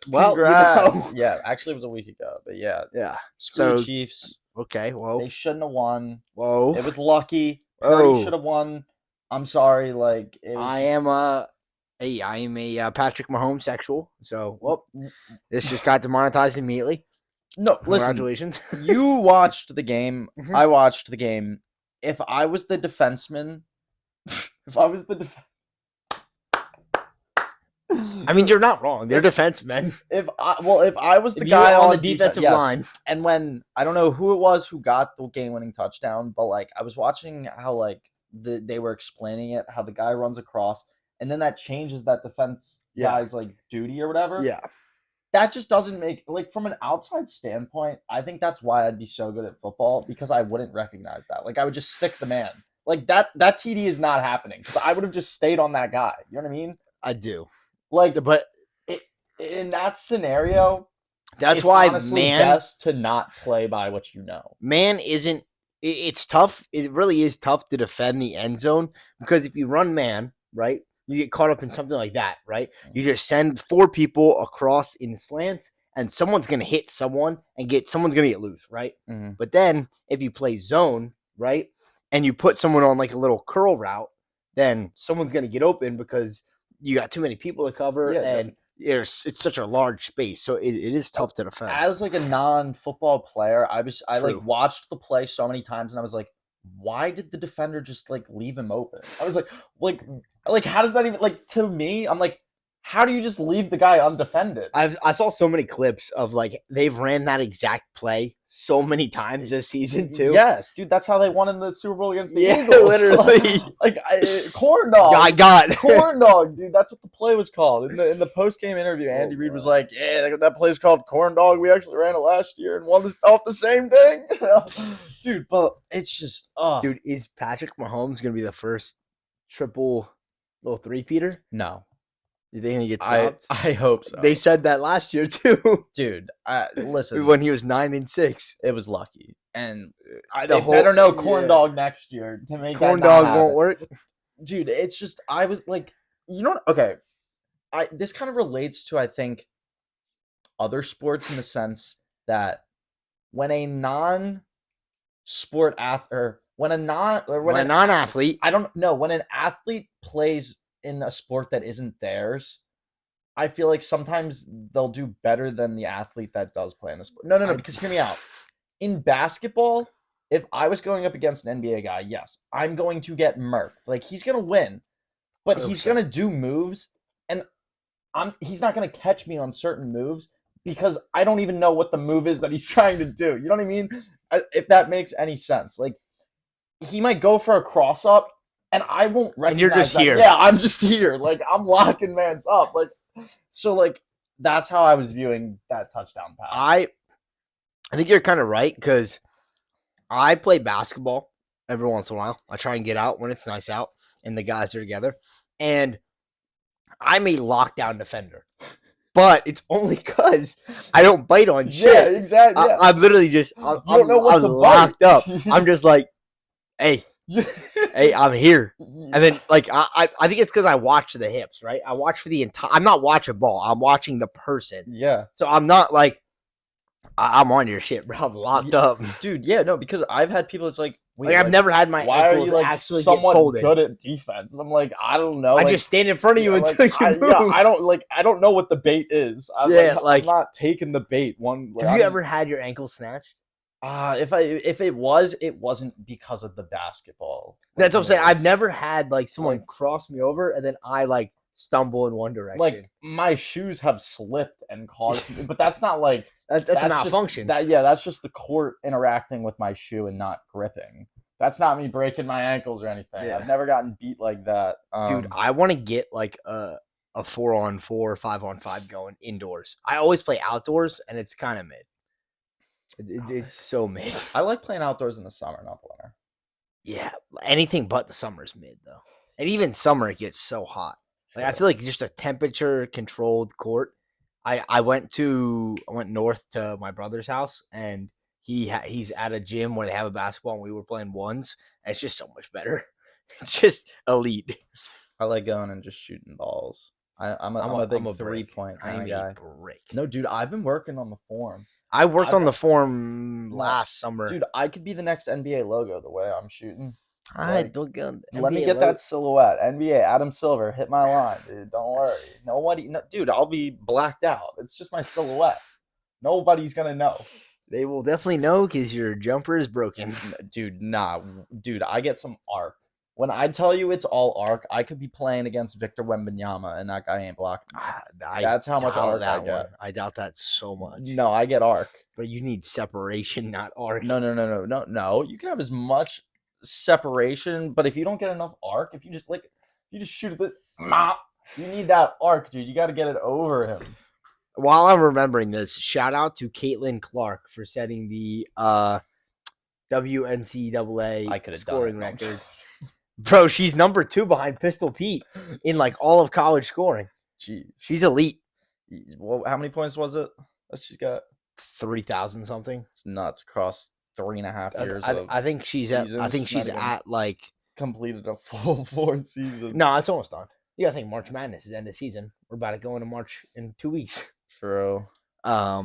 Well, Congrats. Yeah, actually, it was a week ago, but yeah, yeah. screw So Chiefs. okay, whoa, They shouldn't have won. whoa, It was lucky. Purdy should whoa. have won. I'm sorry. Like it was I just. am Patrick Mahomes sexual. So this just got demonetized immediately. No, listen. Congratulations. You watched the game. Mhm. I watched the game. If I was the defenseman, if I was the I mean, you're not wrong. They're defensemen. if I was the If guy you're on the defense, defensive yes. line, And when I don't know who it was who got the game-winning touchdown, but like I was watching how like they were explaining it, how the guy runs across, and then that changes that defense Yeah. guy's like duty or whatever. yeah, That just doesn't make like from an outside standpoint. I think that's why I'd be so good at football because I wouldn't recognize that. Like I would just stick the man. Like that TD is not happening because I would have just stayed on that guy. You know what I mean? I do. Like, But in that scenario, that's it's why honestly man best to not play by what you know. man isn't. It's tough. It really is tough to defend the end zone because if you run man, right, you get caught up in something like that, right? You just send 4 people across in slants, and someone's gonna hit someone and someone's gonna get loose, right? Mm-hmm. But then if you play zone, right, and you put someone on like a little curl route, then someone's gonna get open because you got too many people to cover, Yeah, and it's such a large space, so it is tough to defend. As like a non-football player, I True. like watched the play so many times, and I was like, why did the defender just like leave him open? I was like how does that even like to me? I'm like, how do you just leave the guy undefended? I saw so many clips of like they've ran that exact play so many times this season too. Yes, dude, that's how they won in the Super Bowl against the Yeah, Eagles. literally. Corn dog. I got Corn dog, dude. That's what the play was called. In the post game interview, Andy Reid was like, "Yeah, that play's called corn dog. We actually ran it last year and won this off the same thing." Dude, but it's just, dude. Is Patrick Mahomes gonna be the first triple little three-peater? No, You think he gets stopped? I hope so. They said that last year too. Dude, listen, when he was 9-6. it was lucky, and The they better know whole- corn yeah. dog next year to make Corn that not dog won't happen. work. Dude, it's just I was like, you know what? Okay, this kind of relates to I think other sports in the sense that when a non-sport athlete when a non-athlete, I don't know when an athlete plays in a sport that isn't theirs, I feel like sometimes they'll do better than the athlete that does play in the sport. No, because hear me out. In basketball, if I was going up against an NBA guy, yes, I'm going to get murked. Like he's gonna win, but he's 100%. gonna do moves, and he's not gonna catch me on certain moves because I don't even know what the move is that he's trying to do. You know what I mean? If that makes any sense. Like he might go for a cross up, and I won't recognize And you're just that. here. Yeah, I'm just here. Like I'm locking man's up. Like so. Like that's how I was viewing that touchdown pass. I think you're kind of right because I play basketball every once in a while. I try and get out when it's nice out and the guys are together. And I'm a lockdown defender. But it's only because I don't bite on shit. Yeah, exactly. Yeah. I'm literally just You don't know what I'm to locked bite. up. I'm just like, hey, I'm here. And then like I think it's because I watch the hips, right? I watch for the entire. I'm not watching ball. I'm watching the person. Yeah. So I'm not like I'm on your shit, bro. I'm locked up. Dude, yeah, no, because I've had people that's like, wait, Like I've never had my why are ankles you like actually get somewhat folded. good at defense? And I'm like, I don't know. I like, just stand in front of you yeah, until like, you move. I don't know what the bait is. I'm not taking the bait. Have you ever had your ankle snatched? If it wasn't because of the basketball. That's what I'm saying. Like, I've never had like someone cross me over and then I like stumble in one direction. like my shoes have slipped and caused me, but that's not like that's a malfunction. That's just the court interacting with my shoe and not gripping. That's not me breaking my ankles or anything. Yeah. I've never gotten beat like that. Dude, I want to get like a 4-on-4, 5-on-5 going indoors. I always play outdoors and it's kind of mid. It's so mid. I like playing outdoors in the summer, not the winter. Yeah, anything but the summer's mid though. And even summer it gets so hot. Like I feel like just a temperature controlled court. I went north to my brother's house and he's at a gym where they have a basketball and we were playing ones. And it's just so much better. It's just elite. I like going and just shooting balls. I'm a big 3-point kind of guy. Brick. No, dude, I've been working on the form. I worked I've on the got- form No, last summer. Dude, I could be the next NBA logo the way I'm shooting. All right, like, look good. Let me NBA get logo. that silhouette. NBA, Adam Silver, hit my line, dude. Don't worry. Dude, I'll be blacked out. It's just my silhouette. Nobody's gonna know. They will definitely know because your jumper is broken. Dude, nah. Dude, I get some arc. When I tell you it's all arc, I could be playing against Victor Wembanyama and that guy ain't blocking me. That's how much doubt arc I that get. one. I doubt that so much. No, I get arc. But you need separation, not arc. No. You can have as much separation, but if you don't get enough arc, if you just shoot a bit, you need that arc, dude. You got to get it over him. While I'm remembering this, shout out to Caitlin Clark for setting the WNCAA scoring record. Bro, she's number 2 behind Pistol Pete in like all of college scoring. Jeez. She's elite. Well, how many points was it that she's got? 3,000 something. It's nuts across 3.5 years. I think she's at like completed a full 4th season. No, it's almost done. You gotta think March Madness is end of season. We're about to go into March in 2 weeks. True. Yeah,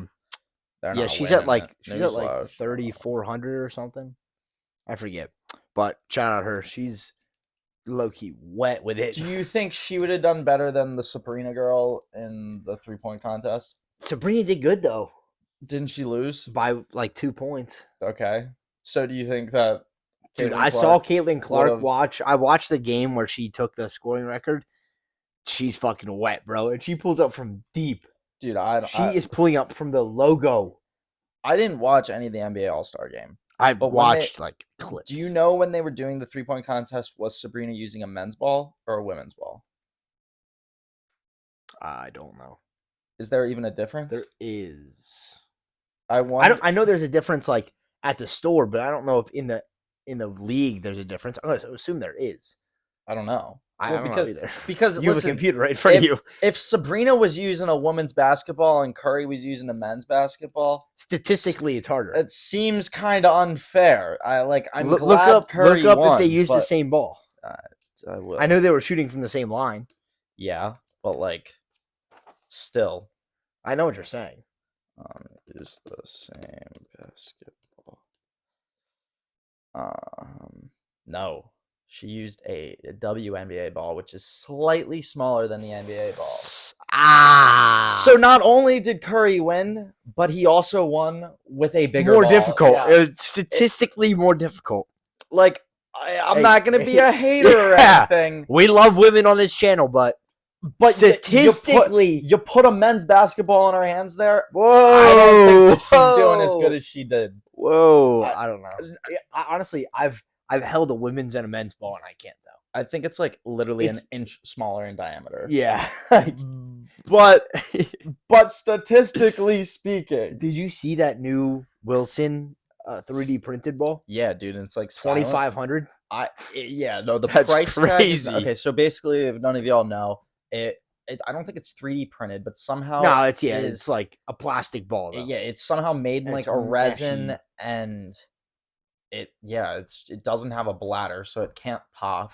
she's at like 3,400 or something. I forget, but shout out her. She's low key wet with it. Do you think she would have done better than the Sabrina girl in the 3-point contest? Sabrina did good though. Didn't she lose by like 2 points? Okay, so do you think that? Dude, I saw Caitlin Clark watch. I watched the game where she took the scoring record. She's fucking wet, bro, and she pulls up from deep. Dude, she is pulling up from the logo. I didn't watch any of the NBA All-Star game. I watched like clips. Do you know when they were doing the 3-point contest, was Sabrina using a men's ball or a women's ball? I don't know. Is there even a difference? There is. I know there's a difference like at the store, but I don't know if in the league there's a difference. I assume there is. I don't know. I don't know either. Because you have a computer right in front of you. If Sabrina was using a women's basketball and Curry was using a men's basketball, statistically it's harder. It seems kind of unfair. I'm glad look up Curry won, if they used the same ball. I will. I know they were shooting from the same line. Yeah, but still, I know what you're saying. Is the same basketball? No. She used a WNBA ball, which is slightly smaller than the NBA ball. So not only did Curry win, but he also won with a bigger more ball. difficult. Yeah. It was statistically more difficult. I'm not gonna be a hater or anything. We love women on this channel, but statistically, you put a men's basketball in her hands there. Whoa! I don't think that she's doing as good as she did. Whoa! I don't know. Honestly, I've held a women's and a men's ball, and I can't tell. I think it's literally an inch smaller in diameter. Yeah, but statistically speaking, did you see that new Wilson 3D printed ball? Yeah, dude, and it's like 2,500. The That's price crazy. tag. Okay, so basically, if none of y'all know, I don't think it's 3D printed, but somehow no, it's like a plastic ball. Though. It's somehow made in a resin, and it doesn't have a bladder, so it can't pop.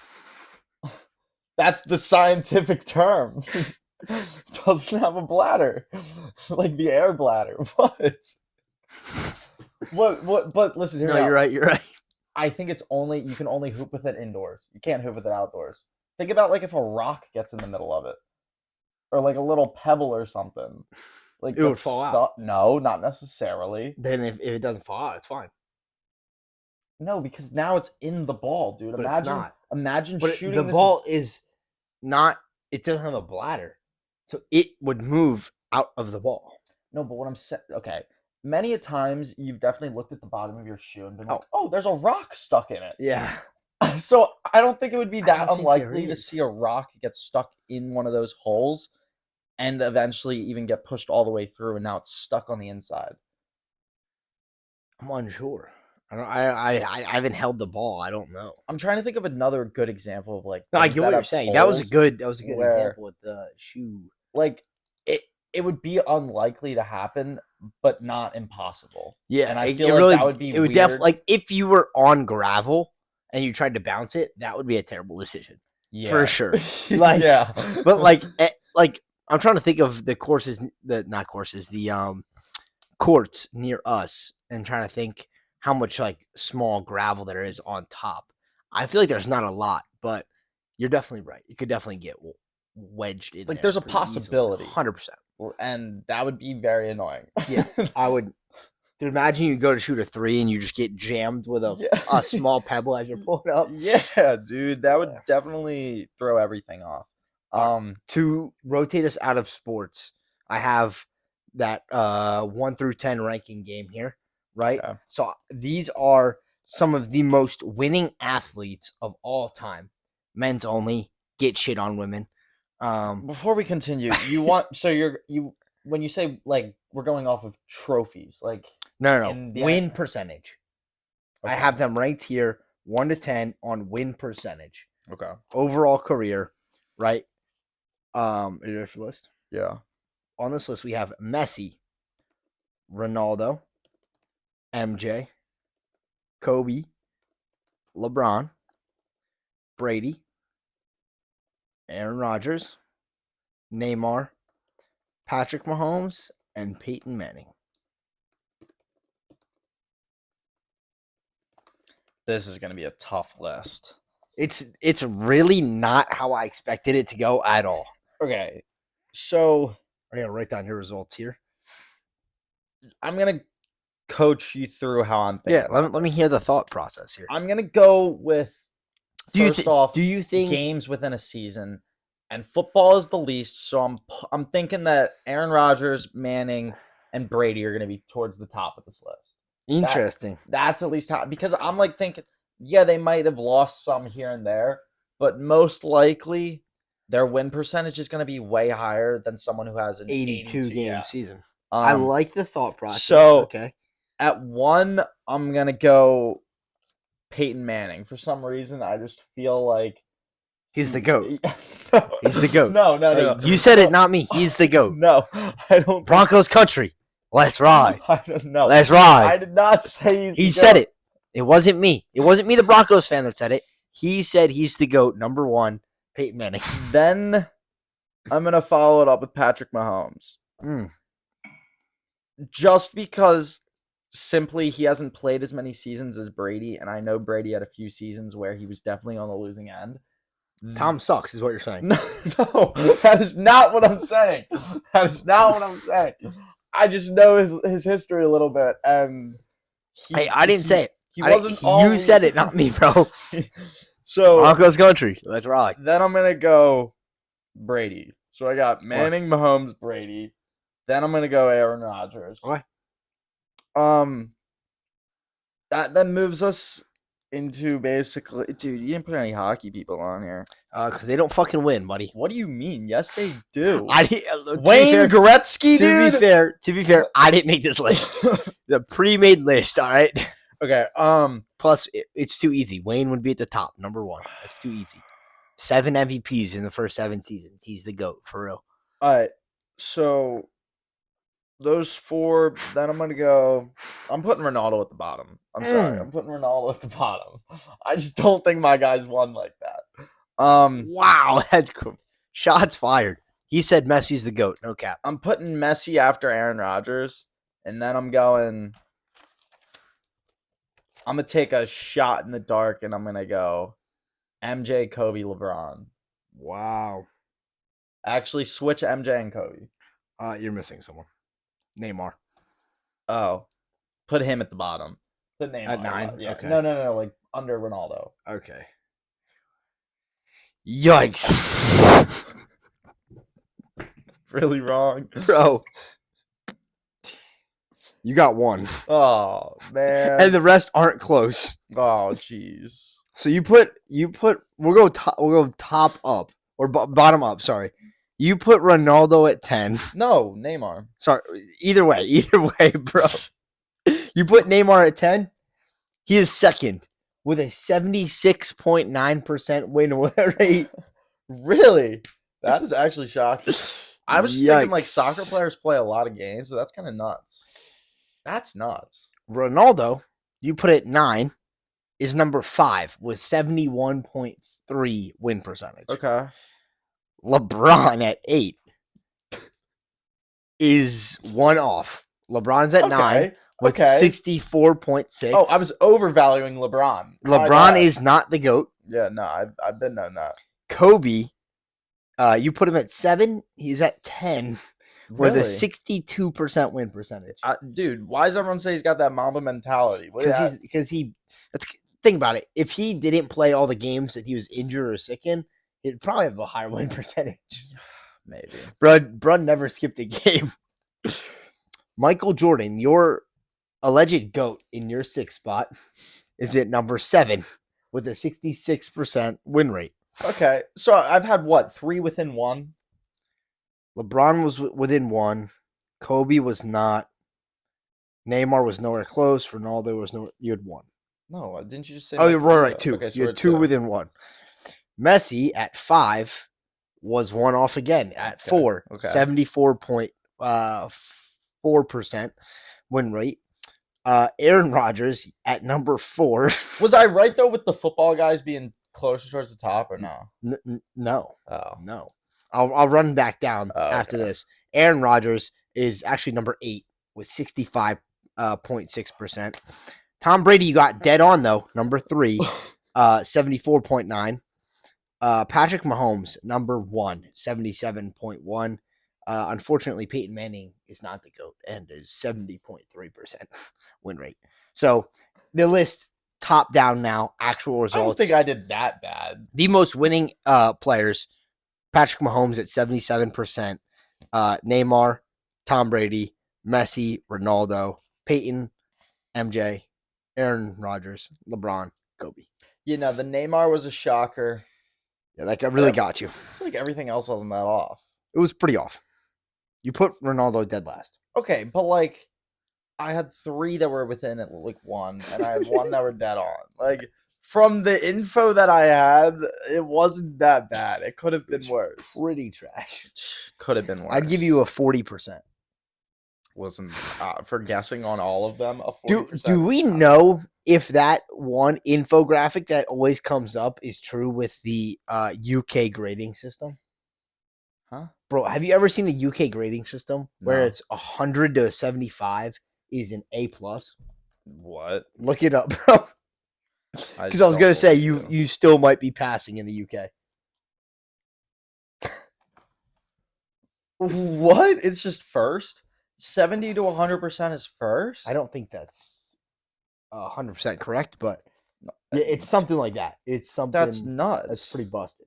That's the scientific term. Doesn't have a bladder, like the air bladder. What? But listen here. No, you're right. You're right. I think you can only hoop with it indoors. You can't hoop with it outdoors. Think about if a rock gets in the middle of it, or a little pebble or something. It would fall out. No, not necessarily. Then if it doesn't fall out, it's fine. No, because now it's in the ball, dude. But it's not. Imagine shooting the ball is not. It doesn't have a bladder, so it would move out of the ball. No, but what I'm saying, okay. Many a times you've definitely looked at the bottom of your shoe and been like, "Oh, there's a rock stuck in it." Yeah. So I don't think it would be that unlikely to see a rock get stuck in one of those holes, and eventually even get pushed all the way through, and now it's stuck on the inside. I'm unsure. I haven't held the ball. I don't know. I'm trying to think of another good example of No, I get what you're saying. That was a good example with the shoe. It would be unlikely to happen, but not impossible. Yeah, and I feel that would be. It would definitely if you were on gravel and you tried to bounce it, that would be a terrible decision. Yeah, for sure. Yeah, but like I'm trying to think of the courses, not courses, the courts near us, and trying to think how much like small gravel there is on top. I feel like there's not a lot, but you're definitely right. You could definitely get wedged in. Like there there's a pretty easily. possibility. 100%. And that would be very annoying. Yeah, I would. To imagine you go to shoot a 3 and you just get jammed with a small pebble as you're pulling up. Yeah, dude, that would definitely throw everything off. To rotate us out of sports, I have that 1 through 10 ranking game here, right? Okay. So these are some of the most winning athletes of all time. Men's only. Get shit on women. Before we continue, when you say like we're going off of trophies, like No. in the Win percentage. I Okay. have them ranked here 1 to 10 on win percentage. Okay. Overall career, right? Are you ready for the list? Yeah. On this list, we have Messi, Ronaldo, MJ, Kobe, LeBron, Brady, Aaron Rodgers, Neymar, Patrick Mahomes, and Peyton Manning. This is gonna be a tough list. It's really not how I expected it to go at all. Okay. So I gotta write down your results here. I'm gonna coach you through how I'm thinking. Yeah, let me hear the thought process here. I'm gonna go with Do you think games within a season, and football is the least. So I'm thinking that Aaron Rodgers, Manning, and Brady are gonna be towards the top of this list. Interesting. That's at least how, because I'm like thinking, yeah, they might have lost some here and there, but most likely their win percentage is going to be way higher than someone who has an 82 game season. Um, I like the thought process. So okay, at 1, I'm gonna go Peyton Manning. For some reason, I just feel like he's the GOAT. No. He's the GOAT. No. Hey, you said it, not me. He's the GOAT. No, I don't. Broncos country. Let's ride. I don't know. Let's I ride. did not say He said it. It wasn't me. It wasn't me, the Broncos fan, that said it. He said he's the GOAT, number 1, Peyton Manning. Then I'm gonna follow it up with Patrick Mahomes. Just because simply he hasn't played as many seasons as Brady, and I know Brady had a few seasons where he was definitely on the losing end. Tom sucks, is what you're saying. No, that is not what I'm saying. That is not what I'm saying. I just know his history a little bit, and I didn't say it. He wasn't. You said it, not me, bro. So Broncos country. Let's ride. Then I'm gonna go Brady. So I got Manning, Mahomes, Brady. Then I'm gonna go Aaron Rodgers. Okay. That then moves us into basically, dude. You didn't put any hockey people on here. Because they don't fucking win, buddy. What do you mean? Yes, they do. Wayne Gretzky, dude. To be fair, I didn't make this list. The pre-made list. All right. Okay. Plus, it's too easy. Wayne would be at the top, number 1. That's too easy. 7 MVPs in the first 7 seasons. He's the GOAT for real. All right. So those 4. Then I'm gonna go. I'm putting Ronaldo at the bottom. I'm sorry. I'm putting Ronaldo at the bottom. I just don't think my guys won like that. Wow, that's cool. Shots fired. He said Messi's the GOAT. No cap. I'm putting Messi after Aaron Rodgers, and then I'm gonna take a shot in the dark, and I'm gonna go MJ, Kobe, LeBron. Wow. Actually, switch MJ and Kobe. You're missing someone. Neymar. Oh, put him at the bottom. Put Neymar At 9? Yeah. Okay. No. Like under Ronaldo. Okay. Yikes. Really wrong. Bro. You got 1. Oh, man. And the rest aren't close. Oh, jeez. So you put we'll go top up or bottom up, sorry. You put Ronaldo at 10. No, Neymar. Sorry, either way, bro. You put Neymar at 10. He is second with a 76.9% win rate. Really? That is actually shocking. I was just thinking like Yikes. soccer players play a lot of games, so that's kind of nuts. That's nuts. Ronaldo, you put at 9, is number 5 with 71.3 win percentage. Okay. LeBron at 8 is one off. LeBron's at 9 with Okay. 64.6. Oh, I was overvaluing LeBron. LeBron is not the GOAT. Yeah, no, I've been on that. Kobe, you put him at 7. He's at 10 with a Really? 62% win percentage. Dude, why does everyone say he's got that Mamba mentality? Because think about it. If he didn't play all the games that he was injured or sick in, he'd probably have a higher win percentage. Maybe. Bro never skipped a game. Michael Jordan, your alleged GOAT in your 6th spot, is at number 7 with a 66% win rate. Okay, so I've had what, 3 within 1? LeBron was within 1. Kobe was not. Neymar was nowhere close. Ronaldo was no. You had 1. No, didn't you just say? Oh, you're right. 2. Okay, so you had 2 within 1. Messi at 5 was one off again at 4. Okay. 74.4% win rate. Aaron Rodgers at number 4. Was I right though with the football guys being closer towards the top or no? No. Oh. No. I'll run back down after okay. this. Aaron Rodgers is actually number 8 with 65.6%. Tom Brady, you got dead on though, number 3, 74.9. Patrick Mahomes, number 1, 77.1. Unfortunately, Peyton Manning is not the GOAT and is 70.3% win rate. So the list top down now, actual results. I don't think I did that bad. The most winning players, Patrick Mahomes at 77%, Neymar, Tom Brady, Messi, Ronaldo, Peyton, MJ, Aaron Rodgers, LeBron, Kobe. You know, the Neymar was a shocker. Yeah, that really got you. I feel like everything else wasn't that off. It was pretty off. You put Ronaldo dead last. Okay, but like, I had 3 that were within at like 1, and I had 1 that were dead on. Like, from the info that I had, it wasn't that bad. It could have been worse. Pretty trash. Could have been worse. I'd give you a 40%. Listen, for guessing on all of them, a 40%. Do we know if that one infographic that always comes up is true with the UK grading system? Huh? Bro, have you ever seen the UK grading system where No. it's 100 to 75 is an A+? What? Look it up, bro. Because I was going to say, you still might be passing in the UK. What? It's just first? 70 to 100% is first? I don't think that's 100% correct, but it's something like that. It's something that's nuts. That's pretty busted.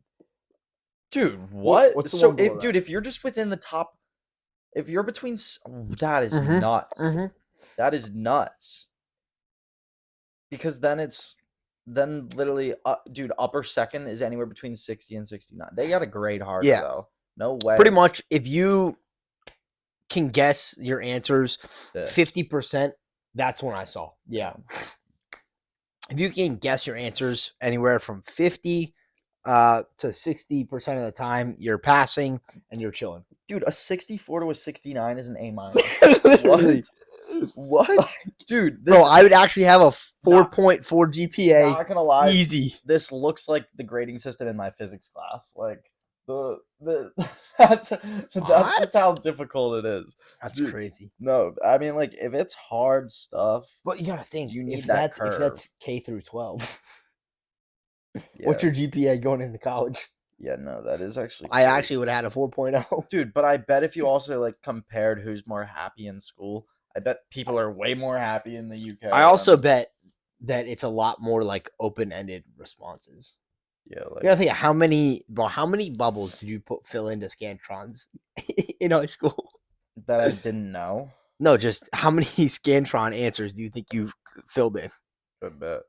Dude, what? What's the so, one below that? Dude, if you're just within the top, if you're between, that is nuts. That is nuts. Because then literally, dude, upper second is anywhere between 60 and 69. They got a grade harder, though. No way. Pretty much, if you can guess your answers 50%, that's when I saw. Yeah. If you can guess your answers anywhere from 50 to 60% of the time, you're passing and you're chilling. Dude, a 64 to a 69 is an A-. What? Dude, bro, I would actually have a 4.4 GPA. Not gonna lie. Easy. This looks like the grading system in my physics class. Like, that's just how difficult it is. That's crazy. No, I mean, like, if it's hard stuff, but you gotta think, you need if that curve. If that's K through 12, what's your GPA going into college? Yeah, no, that is actually I actually would have had a 4.0. Dude, but I bet if you also like compared who's more happy in school, I bet people are way more happy in the UK. I also bet that it's a lot more like open-ended responses. Yeah, like, you gotta think how many bubbles did you fill into Scantrons in high school? That I didn't know. No, just how many Scantron answers do you think you filled in? I bet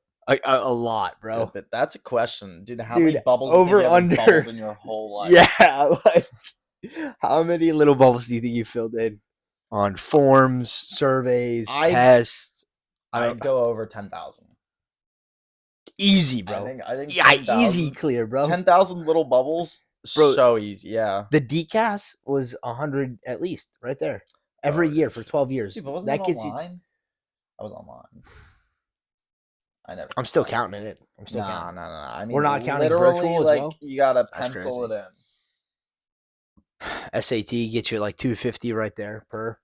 a lot, bro. But that's a question, dude. How many bubbles over have you under in your whole life? Yeah, like how many little bubbles do you think you filled in on forms, surveys, tests? I'd go over 10,000. Easy, bro. I think yeah, 10, easy clear, bro. 10,000 little bubbles, bro, so easy. Yeah. The DCAS was 100 at least, right there, every year for 12 years. Dude, but wasn't that gets online? I was online. I'm still counting it. I'm still counting. No. I mean, we're not counting virtual as well. You gotta pencil it in. SAT gets you like 250 right there per.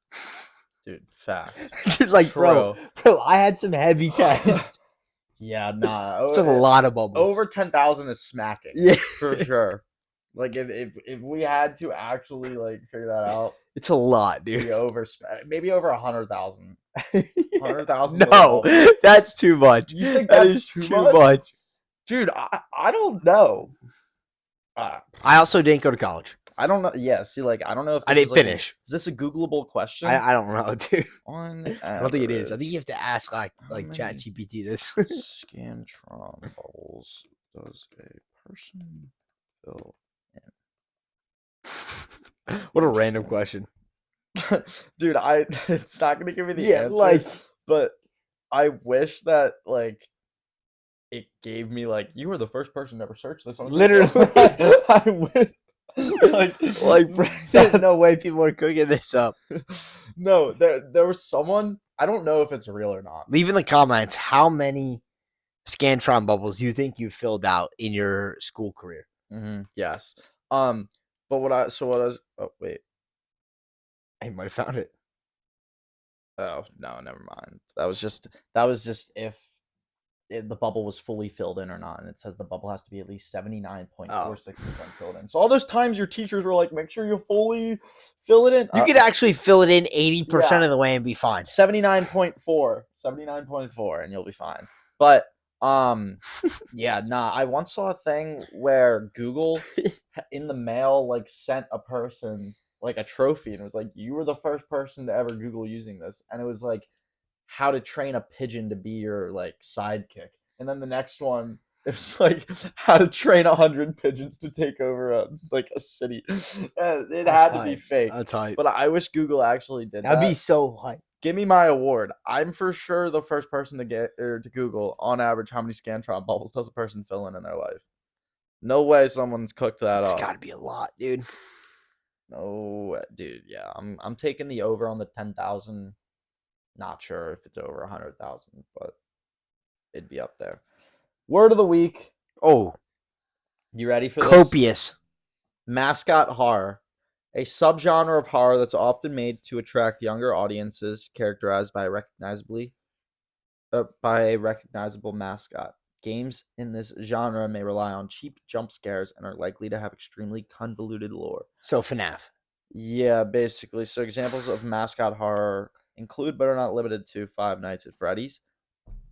Dude, facts. Dude, like, bro, I had some heavy tests. Yeah, nah. It's a lot of bubbles. Over 10,000 is smacking. Yeah, for sure. Like if we had to actually like figure that out, it's a lot, dude. Maybe over 100,000. 100,000. No, that's too much. You think that that's is too much? Dude, I don't know. I also didn't go to college. I don't know. Yeah, see, like I don't know if I didn't finish. Is this a Googleable question? I don't know, dude. On I don't think it is. I think you have to ask like many ChatGPT this. Scantron bubbles does a person fill in? What a random question. Dude, it's not gonna give me the answer. Like, but I wish that like it gave me like you were the first person to ever search this on literally. I wish. like bro, there's no way people are cooking this up. No, there was someone. I don't know if it's real or not. Leave in the comments how many Scantron bubbles you think you filled out in your school career. Yes. But what I was. Oh wait. I might have found it. Oh no, never mind. That was just if the bubble was fully filled in or not, and it says the bubble has to be at least 79.46% filled in. So all those times your teachers were like, make sure you fully fill it in. You could actually fill it in 80% of the way and be fine. 79.4, and you'll be fine. But yeah, nah. I once saw a thing where Google in the mail like sent a person like a trophy, and it was like, you were the first person to ever Google using this, and it was like how to train a pigeon to be your like sidekick. And then the next one, it was like how to train 100 pigeons to take over a city. It had to be fake. That's hype. But I wish Google actually did that. That'd be so hype. Give me my award. I'm for sure the first person to get or to Google on average how many Scantron bubbles does a person fill in their life. No way someone's cooked that up. It's got to be a lot, dude. No, dude. Yeah, I'm taking the over on the 10,000. Not sure if it's over 100,000, but it'd be up there. Word of the week. Oh, you ready for this? Copious. Mascot horror, a subgenre of horror that's often made to attract younger audiences, characterized by a recognizable mascot. Games in this genre may rely on cheap jump scares and are likely to have extremely convoluted lore. So FNAF. Yeah, basically. So examples of mascot horror include, but are not limited to, Five Nights at Freddy's,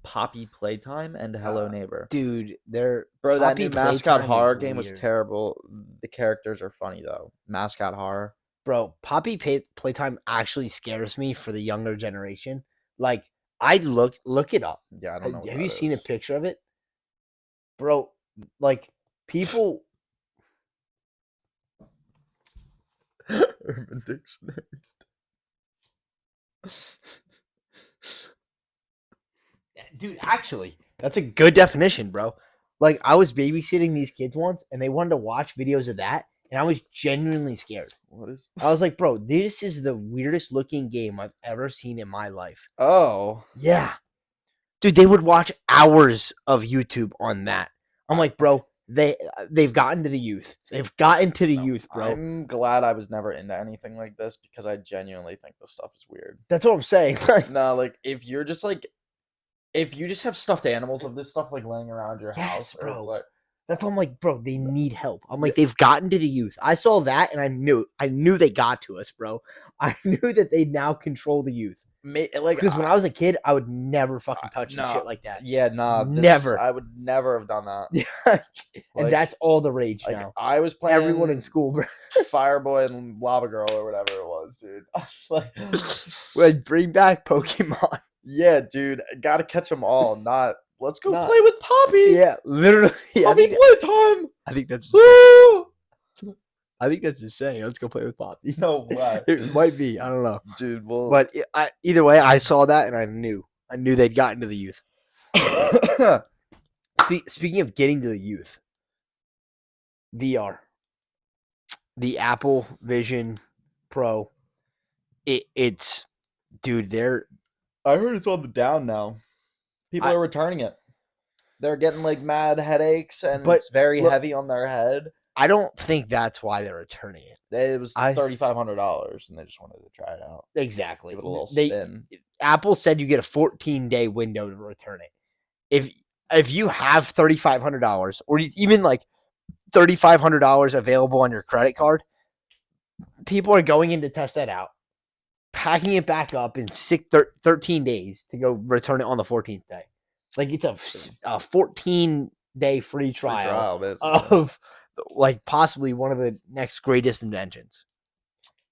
Poppy Playtime, and Hello Neighbor. Dude, that new mascot horror game was terrible. The characters are funny though. Mascot horror. Bro, Poppy Playtime actually scares me for the younger generation. Like, I look it up. Yeah, I don't know. Have you seen a picture of it? Bro, like, people... Urban Dictionaries. Dude, actually, that's a good definition, bro. Like, I was babysitting these kids once, and they wanted to watch videos of that, and I was genuinely scared. I was like, bro, this is the weirdest looking game I've ever seen in my life. Oh. Yeah. Dude, they would watch hours of YouTube on that. I'm like, bro, they've gotten to the youth. They've gotten to the youth, bro. I'm glad I was never into anything like this because I genuinely think this stuff is weird. That's what I'm saying. No, like if you just have stuffed animals of this stuff like laying around your house, bro. It's like, that's why I'm like, bro, they need help. I'm like, they've gotten to the youth. I saw that and I knew they got to us, bro. I knew that they now control the youth. Like, because when I was a kid, I would never fucking touch shit like that. Yeah, never. I would never have done that. Yeah, and that's all the rage now. I was playing everyone in school, bro. Fireboy and Lava Girl or whatever it was, dude. Like, bring back Pokemon. Yeah, dude, gotta catch them all. Let's go play with Poppy. Yeah, literally. Poppy playtime. I think that's. I think that's just saying, let's go play with Poppy. No way. It might be. I don't know. Dude, well... But either way, I saw that and I knew they'd gotten to the youth. Speaking of getting to the youth, VR. The Apple Vision Pro. It's... Dude, I heard it's on the down now. People are returning it. They're getting like mad headaches and it's very heavy on their head. I don't think that's why they're returning it. It was I- $3,500, and they just wanted to try it out. Exactly. Give it a little spin. Apple said you get a 14-day window to return it. If you have $3,500 or even like $3,500 available on your credit card, people are going in to test that out, packing it back up in 13 days to go return it on the 14th day. Like it's a 14-day free trial of like possibly one of the next greatest inventions.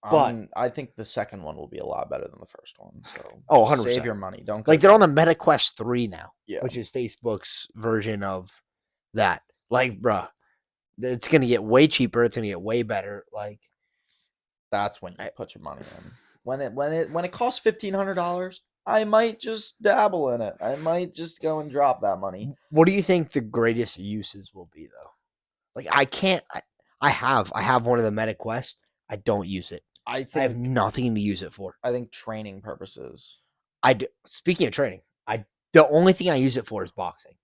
But I think the second one will be a lot better than the first one. So 100%. Save your money. Don't like they're on the Meta Quest 3 now, Yeah. which is Facebook's version of that. Like, bruh, it's gonna get way cheaper. It's gonna get way better. Like, that's when you put your money in. When it costs $1,500, I might just dabble in it. I might just go and drop that money. what do you think the greatest uses will be though? Like, I can't. I have one of the Meta Quest. I don't use it. I have nothing to use it for. I think training purposes. Speaking of training, the only thing I use it for is boxing.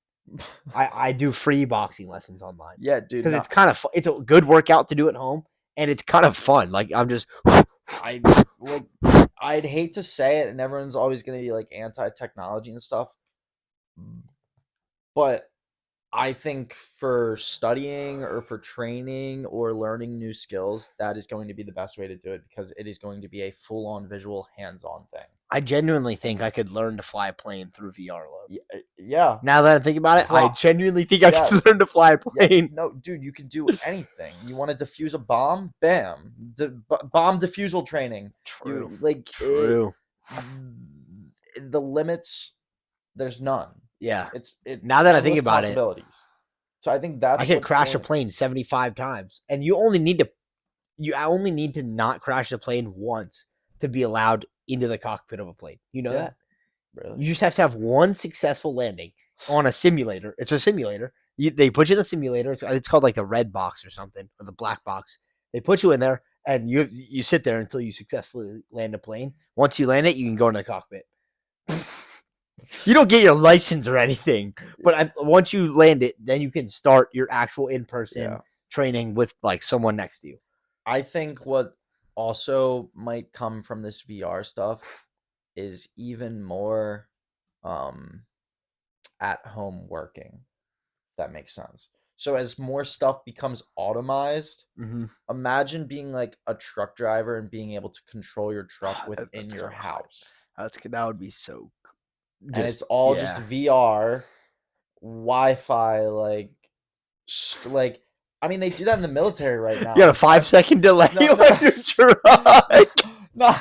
I do free boxing lessons online. Yeah, dude. Because it's kind of it's a good workout to do at home, and it's kind of fun. Like I'm just. I'd hate to say it, and everyone's always gonna be like anti-technology and stuff, but I think for studying or for training or learning new skills, that is going to be the best way to do it because it is going to be a full-on visual, hands-on thing. I genuinely think I could learn to fly a plane through VR load. Yeah. Now that I think about it, I genuinely think I could learn to fly a plane. Yeah. No, dude, you can do anything. You want to defuse a bomb? Bam. Bomb defusal training. True. True. The limits, the's none. Yeah. Now that I think about it. So I think that's I could crash a plane 75 times. And you only need to not crash the plane once to be allowed into the cockpit of a plane. You know that? Really? You just have to have one successful landing on a simulator. It's a simulator. They put you in the simulator. It's called like the red box or something, or the black box. They put you in there, and you sit there until you successfully land a plane. Once you land it, you can go in the cockpit. You don't get your license or anything, but once you land it, then you can start your actual in-person training with like someone next to you. I think what also might come from this VR stuff is even more at home working. If that makes sense. So as more stuff becomes automized, imagine being like a truck driver and being able to control your truck within your house. That would be so cool. And it's all just VR, Wi-Fi, like I mean, they do that in the military right now. You got a 5-second delay on your truck. No.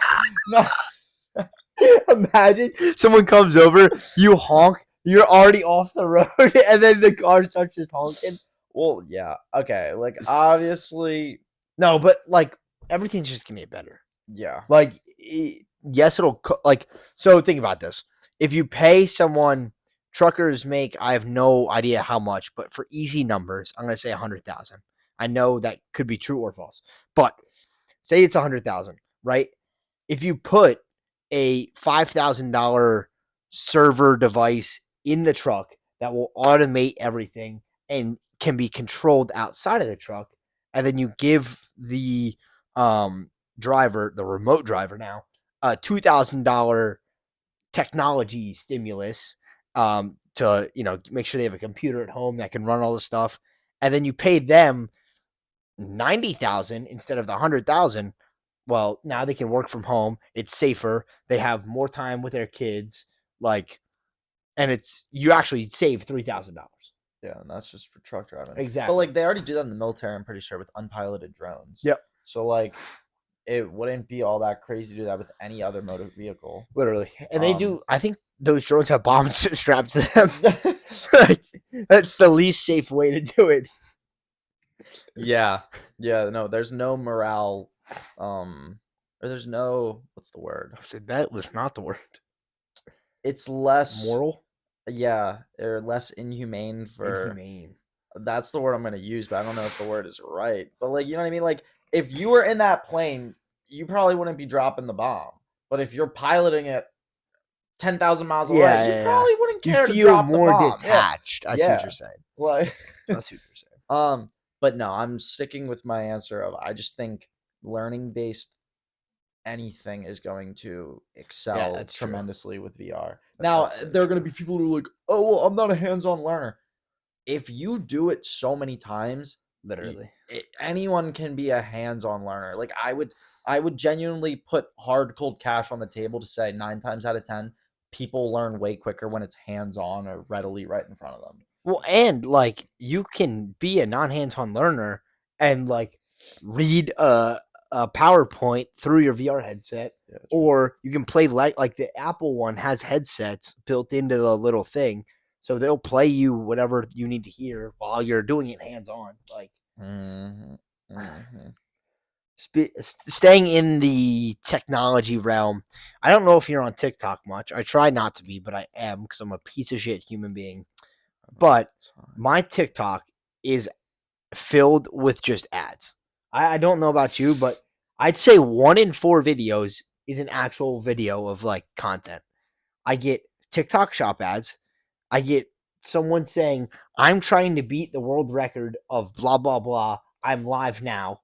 Imagine someone comes over, you honk, you're already off the road, and then the car starts just honking. Well, yeah, okay, like obviously, no, but like everything's just gonna get better. Yeah, like yes, it'll like. So think about this: if you pay someone, truckers make, I have no idea how much, but for easy numbers, I'm gonna say 100,000. I know that could be true or false, but say it's 100,000, right? If you put a $5,000 server device in the truck that will automate everything and can be controlled outside of the truck, and then you give the driver, the remote driver now, a $2,000 technology stimulus to make sure they have a computer at home that can run all the stuff, and then you pay them 90,000 instead of the 100,000. Well, now they can work from home. It's safer. They have more time with their kids. And you actually save $3,000. Yeah, and that's just for truck driving. Exactly. But like they already do that in the military, I'm pretty sure, with unpiloted drones. Yep. So like it wouldn't be all that crazy to do that with any other motor vehicle. Literally. And they do, I think those drones have bombs strapped to them. That's the least safe way to do it. Yeah. Yeah, no, there's no morale or there's no, what's the word? I said that was not the word. It's less moral. Yeah, or less inhumane for. Inhumane. That's the word I'm gonna use, but I don't know if the word is right. But like, you know what I mean? Like, if you were in that plane, you probably wouldn't be dropping the bomb. But if you're piloting it 10,000 miles away, you probably wouldn't care to drop the bomb. Detached. I see what you're saying. Like, that's what you're saying. But no, I'm sticking with my answer of I just think learning based anything is going to excel that's true. tremendously with VR. Now, That's so there are going to true. be people who are like, "Oh, well, I'm not a hands-on learner." If you do it so many times, Literally. anyone can be a hands-on learner. Like I would genuinely put hard cold cash on the table to say 9 times out of 10 people learn way quicker when it's hands-on or readily right in front of them. Well, and like you can be a non-hands-on learner and like read a PowerPoint through your VR headset, Yeah, true. or you can play like the Apple one has headsets built into the little thing, so they'll play you whatever you need to hear while you're doing it hands-on. Like staying in the technology realm, I don't know if you're on TikTok much. I try not to be, but I am because I'm a piece of shit human being. But my TikTok is filled with just ads. I don't know about you, but I'd say 1 in 4 videos is an actual video of like content. I get TikTok shop ads. I get someone saying, I'm trying to beat the world record of blah, blah, blah. I'm live now,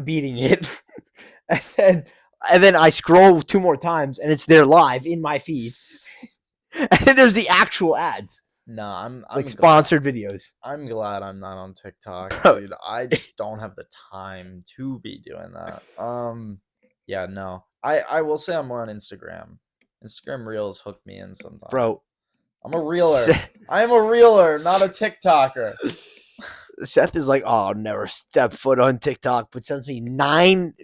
beating it. and then I scroll 2 more times and it's there live in my feed. And then there's the actual ads. No, I'm like glad. sponsored videos. I'm glad I'm not on TikTok, Bro. dude. I just don't have the time to be doing that. Yeah, no. I will say I'm more on Instagram. Instagram Reels hook me in sometimes. Bro, I'm a reeler. I am a reeler, not a TikToker. Seth is like, oh, I'll never step foot on TikTok, but sends me nine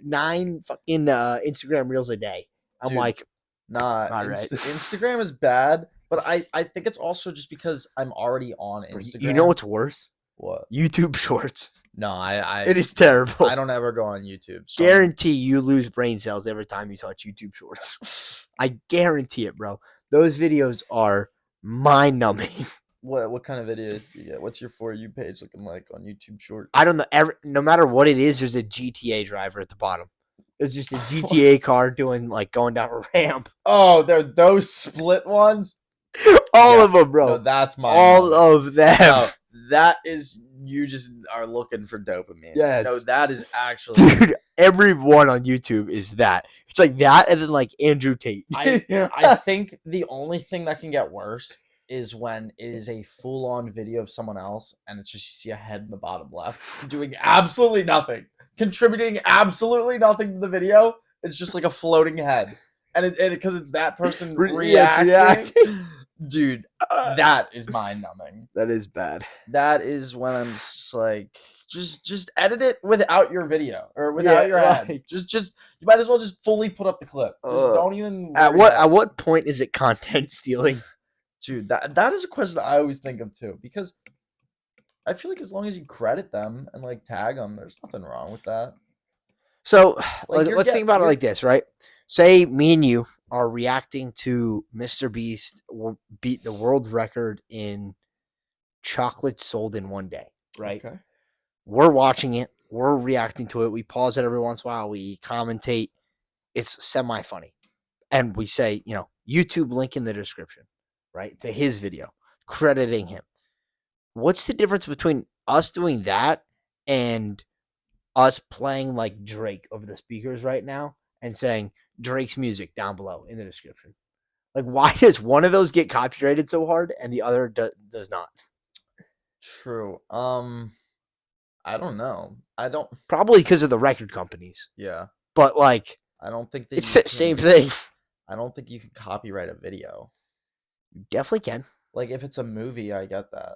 fucking Instagram reels a day. I'm Dude, like, nah, all right. Instagram is bad, but I think it's also just because I'm already on Bro, Instagram. you know what's worse? What? YouTube Shorts. No, it is terrible. I don't ever go on YouTube. So guarantee you lose brain cells every time you touch YouTube Shorts. I guarantee it, bro. Those videos are mind-numbing. What kind of videos do you get? What's your For You page looking like on YouTube Shorts? I don't know. No matter what it is, there's a GTA driver at the bottom. It's just a GTA car doing like going down a ramp. Oh, they're those split ones. All of them, bro. No, that's my all of them. No, that is you just are looking for dopamine. Yes. No, that is actually dude. Every one on YouTube is that. It's like that, and then like Andrew Tate. I think the only thing that can get worse is when it is a full-on video of someone else, and it's just you see a head in the bottom left doing absolutely nothing, contributing absolutely nothing to the video. It's just like a floating head, and because it's that person reacting. Dude, that is mind-numbing. That is bad. That is when I'm just like, just edit it without your video or without your ad. Like, just you might as well just fully put up the clip. Just don't even. At what point is it content stealing? Dude, that is a question I always think of too, because I feel like as long as you credit them and like tag them, there's nothing wrong with that. So let's think about it like this, right? Say me and you are reacting to Mr. Beast beat the world record in chocolate sold in one day, right? Okay. We're watching it. We're reacting to it. We pause it every once in a while. We commentate. It's semi-funny. And we say, YouTube link in the description, right? To his video, crediting him. What's the difference between us doing that and us playing like Drake over the speakers right now and saying Drake's music down below in the description? Like, why does one of those get copyrighted so hard and the other does not? True. I don't know. I don't. Probably because of the record companies. Yeah. But like, I don't think it's the same thing. I don't think you can copyright a video. You definitely can. Like if it's a movie, I get that.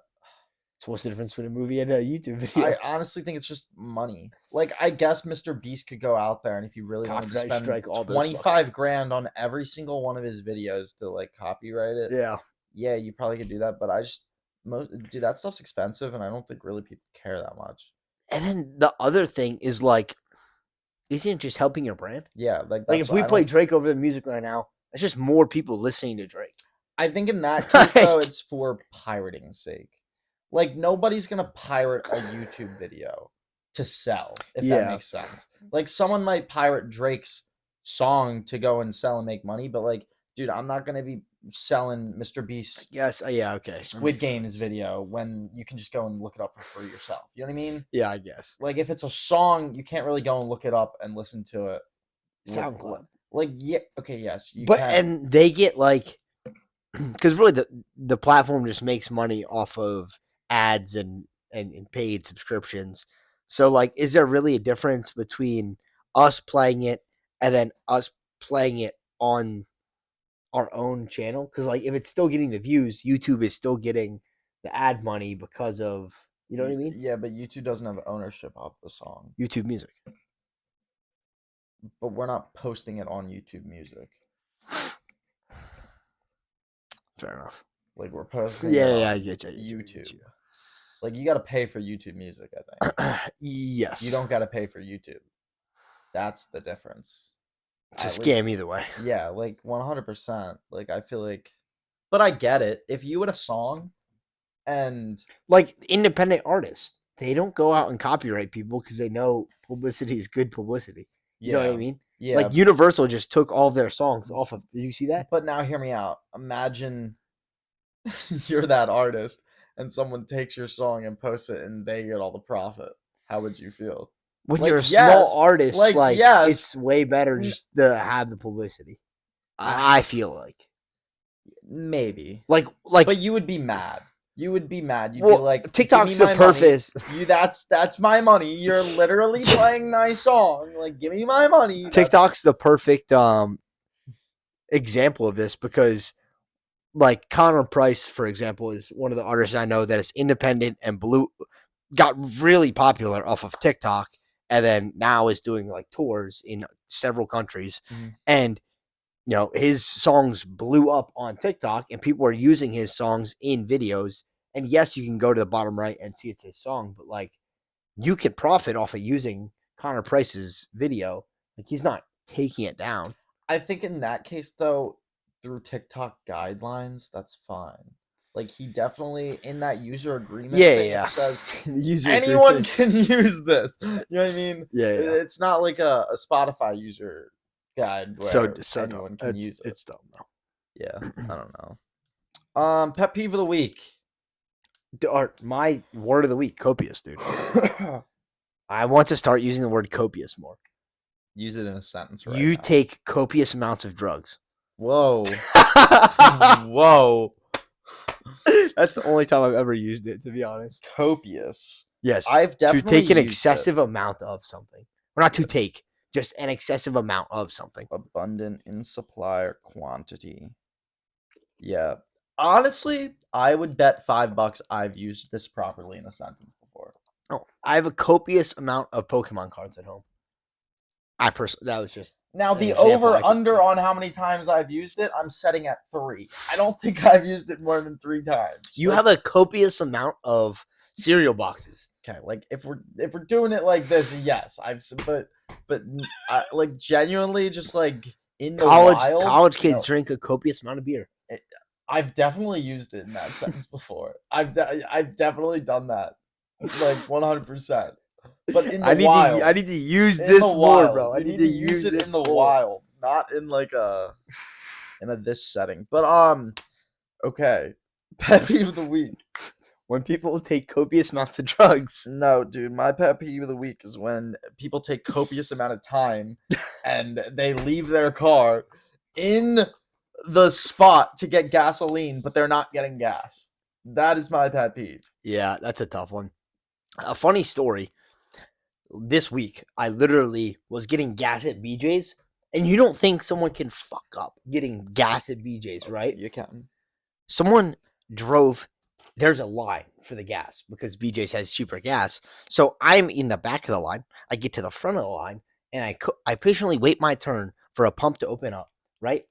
So what's the difference between a movie and a YouTube video? I honestly think it's just money. Like I guess Mr. Beast could go out there, and if you really wanted to spend all 25 grand on every single one of his videos to like copyright it, yeah, you probably could do that. But dude, that stuff's expensive, and I don't think really people care that much. And then the other thing is like, isn't it just helping your brand? Yeah, like if we play Drake over the music right now, it's just more people listening to Drake. I think in that case though, it's for pirating's sake. Like nobody's gonna pirate a YouTube video to sell, if that makes sense. Like someone might pirate Drake's song to go and sell and make money, but like dude, I'm not gonna be selling Mr. Beast Yes. Yeah. Okay. That Squid makes Games sense. video when you can just go and look it up for yourself. You know what I mean? Yeah, I guess. Like if it's a song, you can't really go and look it up and listen to it. SoundCloud. Like yeah, okay, yes, you But can. and they get like, because really the platform just makes money off of ads and paid subscriptions. So like, is there really a difference between us playing it and then us playing it on our own channel? Because like, if it's still getting the views, YouTube is still getting the ad money because of, you know what I mean? Yeah, but YouTube doesn't have ownership of the song. YouTube Music. But we're not posting it on YouTube Music. Fair enough. Like we're posting Yeah, it yeah, on I get you. YouTube. Like you got to pay for YouTube Music, I think. Yes. You don't got to pay for YouTube. That's the difference. It's a At scam least- either way. Yeah, like 100%. Like I feel like, but I get it. If you had a song, and Like independent artists, they don't go out and copyright people because they know publicity is good publicity. You know what I yeah, mean? yeah, Like Universal just took all of their songs off of. Did you see that? but now hear me out. Imagine you're that artist and someone takes your song and posts it and they get all the profit. How would you feel? When Like, you're a yes, small artist, like, like yes. it's way better just to have the publicity. I feel like Maybe. like But you would be mad. You would be mad. You'd well, be like, "Give me TikTok's the my money. purpose. That's my money. You're literally playing my song. Like, give me my money." TikTok's the perfect example of this because like Connor Price, for example, is one of the artists I know that is independent and got really popular off of TikTok, and then now is doing like tours in several countries. Mhm. And you know, his songs blew up on TikTok, and people are using his songs in videos. And yes, you can go to the bottom right and see it's his song, but like you can profit off of using Connor Price's video. Like he's not taking it down. I think in that case, though, through TikTok guidelines, that's fine. Like he definitely in that user agreement thing Yeah. it says User anyone agreement. can use this. You know what I mean? Yeah. It's not like a Spotify user guide where So anyone dumb. can use it. It's dumb though. Yeah, I don't know. Pet peeve of the week. My word of the week, copious, dude. I want to start using the word copious more. Use it in a sentence right You now. take copious amounts of drugs. Whoa. Whoa. That's the only time I've ever used it, to be honest. Copious. Yes. I've to definitely take an used excessive amount of something. Or not to take, just an excessive amount of something. Abundant in supply or quantity. Yeah. Honestly, I would bet $5 I've used this properly in a sentence before. Oh, I have a copious amount of Pokemon cards at home. That was just Now an the example I over could under make. on how many times I've used it, I'm setting at 3. I don't think I've used it more than 3 times. You have a copious amount of cereal boxes. Okay, like if we're doing it like this, yes, but like genuinely just like in the wild, College kids no. drink a copious amount of beer. I've definitely used it in that sentence before. I've definitely done that, like 100%. But in the wild, I need to use in this the more, wild. bro. I You need to use it this in the more. wild, not in like in a this setting. But okay, pet peeve of the week. When people take copious amounts of drugs. No, dude, my pet peeve of the week is when people take copious amount of time and they leave their car in the spot to get gasoline, but they're not getting gas. That is my pet peeve. Yeah, that's a tough one. A funny story. This week, I literally was getting gas at BJ's, and you don't think someone can fuck up getting gas at BJ's, right? You can. Someone drove. There's a line for the gas because BJ's has cheaper gas. So I'm in the back of the line. I get to the front of the line, and I patiently wait my turn for a pump to open up, right?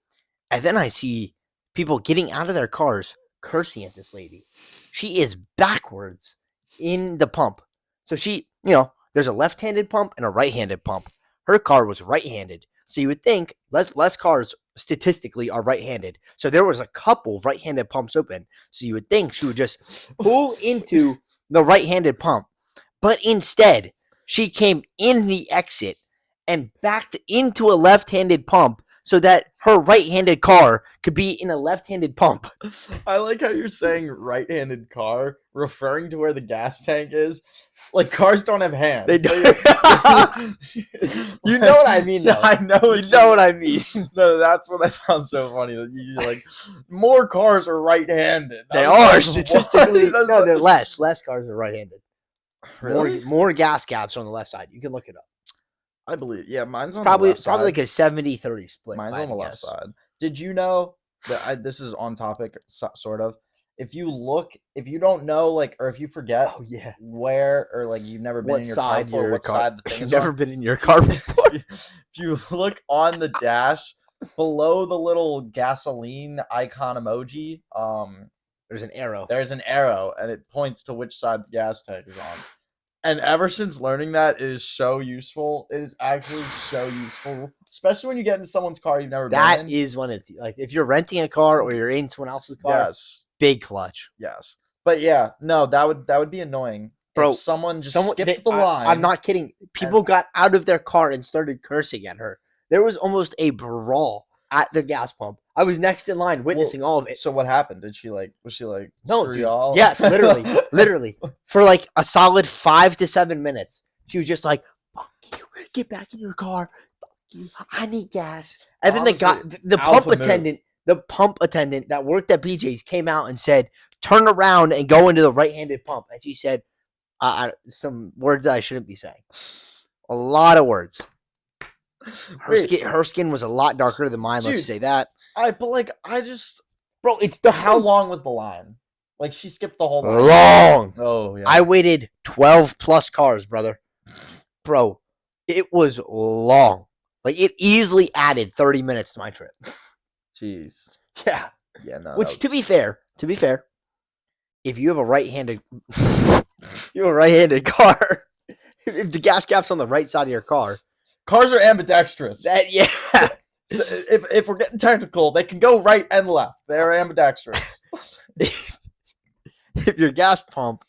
And then I see people getting out of their cars cursing at this lady. She is backwards in the pump. So she, there's a left-handed pump and a right-handed pump. Her car was right-handed. So you would think less cars statistically are right-handed. So there was a couple right-handed pumps open. So you would think she would just pull into the right-handed pump. But instead, she came in the exit and backed into a left-handed pump. so that her right-handed car could be in a left-handed pump. I like how you're saying right-handed car, referring to where the gas tank is. Like cars don't have hands. They but don't. You know what I mean, though. I know what You know what I mean. No, that's what I found so funny. That you're like, more cars are right-handed. They I was are like, statistically. what? No, they're less. Less cars are right-handed. Really? More gas gaps on the left side. You can look it up. I believe. Yeah, mine's on Probably the left probably side. like a 70-30 split. Mine's if I had on the to left guess. side. Did you know that this is on topic, sort of? If you don't know, like, or if you forget Oh yeah. where, or like you've never been What in your side car before, what side the thing You've is never on. been in your car before. If you look on the dash below the little gasoline icon emoji, There's an arrow. there's an arrow and it points to which side the gas tank is on. And ever since learning that, it is so useful. It is actually so useful, especially when you get into someone's car you've never been That in. is when it's like if you're renting a car or you're in someone else's car. Yes, Big clutch. yes. But yeah, no, that would be annoying. Bro, If someone skipped the I, line. I'm not kidding. People got out of their car and started cursing at her. There was almost a brawl at the gas pump. I was next in line witnessing all of it. So what happened? Was she like, No, screw dude. y'all? Yes, literally. For like a solid 5 to 7 minutes. She was just like, fuck you, get back in your car. Fuck you. I need gas. And then Honestly, the alpha move. pump attendant that worked at BJ's came out and said, turn around and go into the right-handed pump. And she said some words that I shouldn't be saying. A lot of words. Her skin was a lot darker than mine. Dude, let's say that. Bro, it's how long was the line? Like she skipped the whole line. Long. Oh yeah. I waited 12 plus cars, brother. Bro, it was long. Like it easily added 30 minutes to my trip. Jeez. Yeah. Yeah. No. Which, to be fair, if you have a right-handed, car, if the gas cap's on the right side of your car, cars are ambidextrous. yeah. So if we're getting technical, they can go right and left. They're ambidextrous. If your gas pump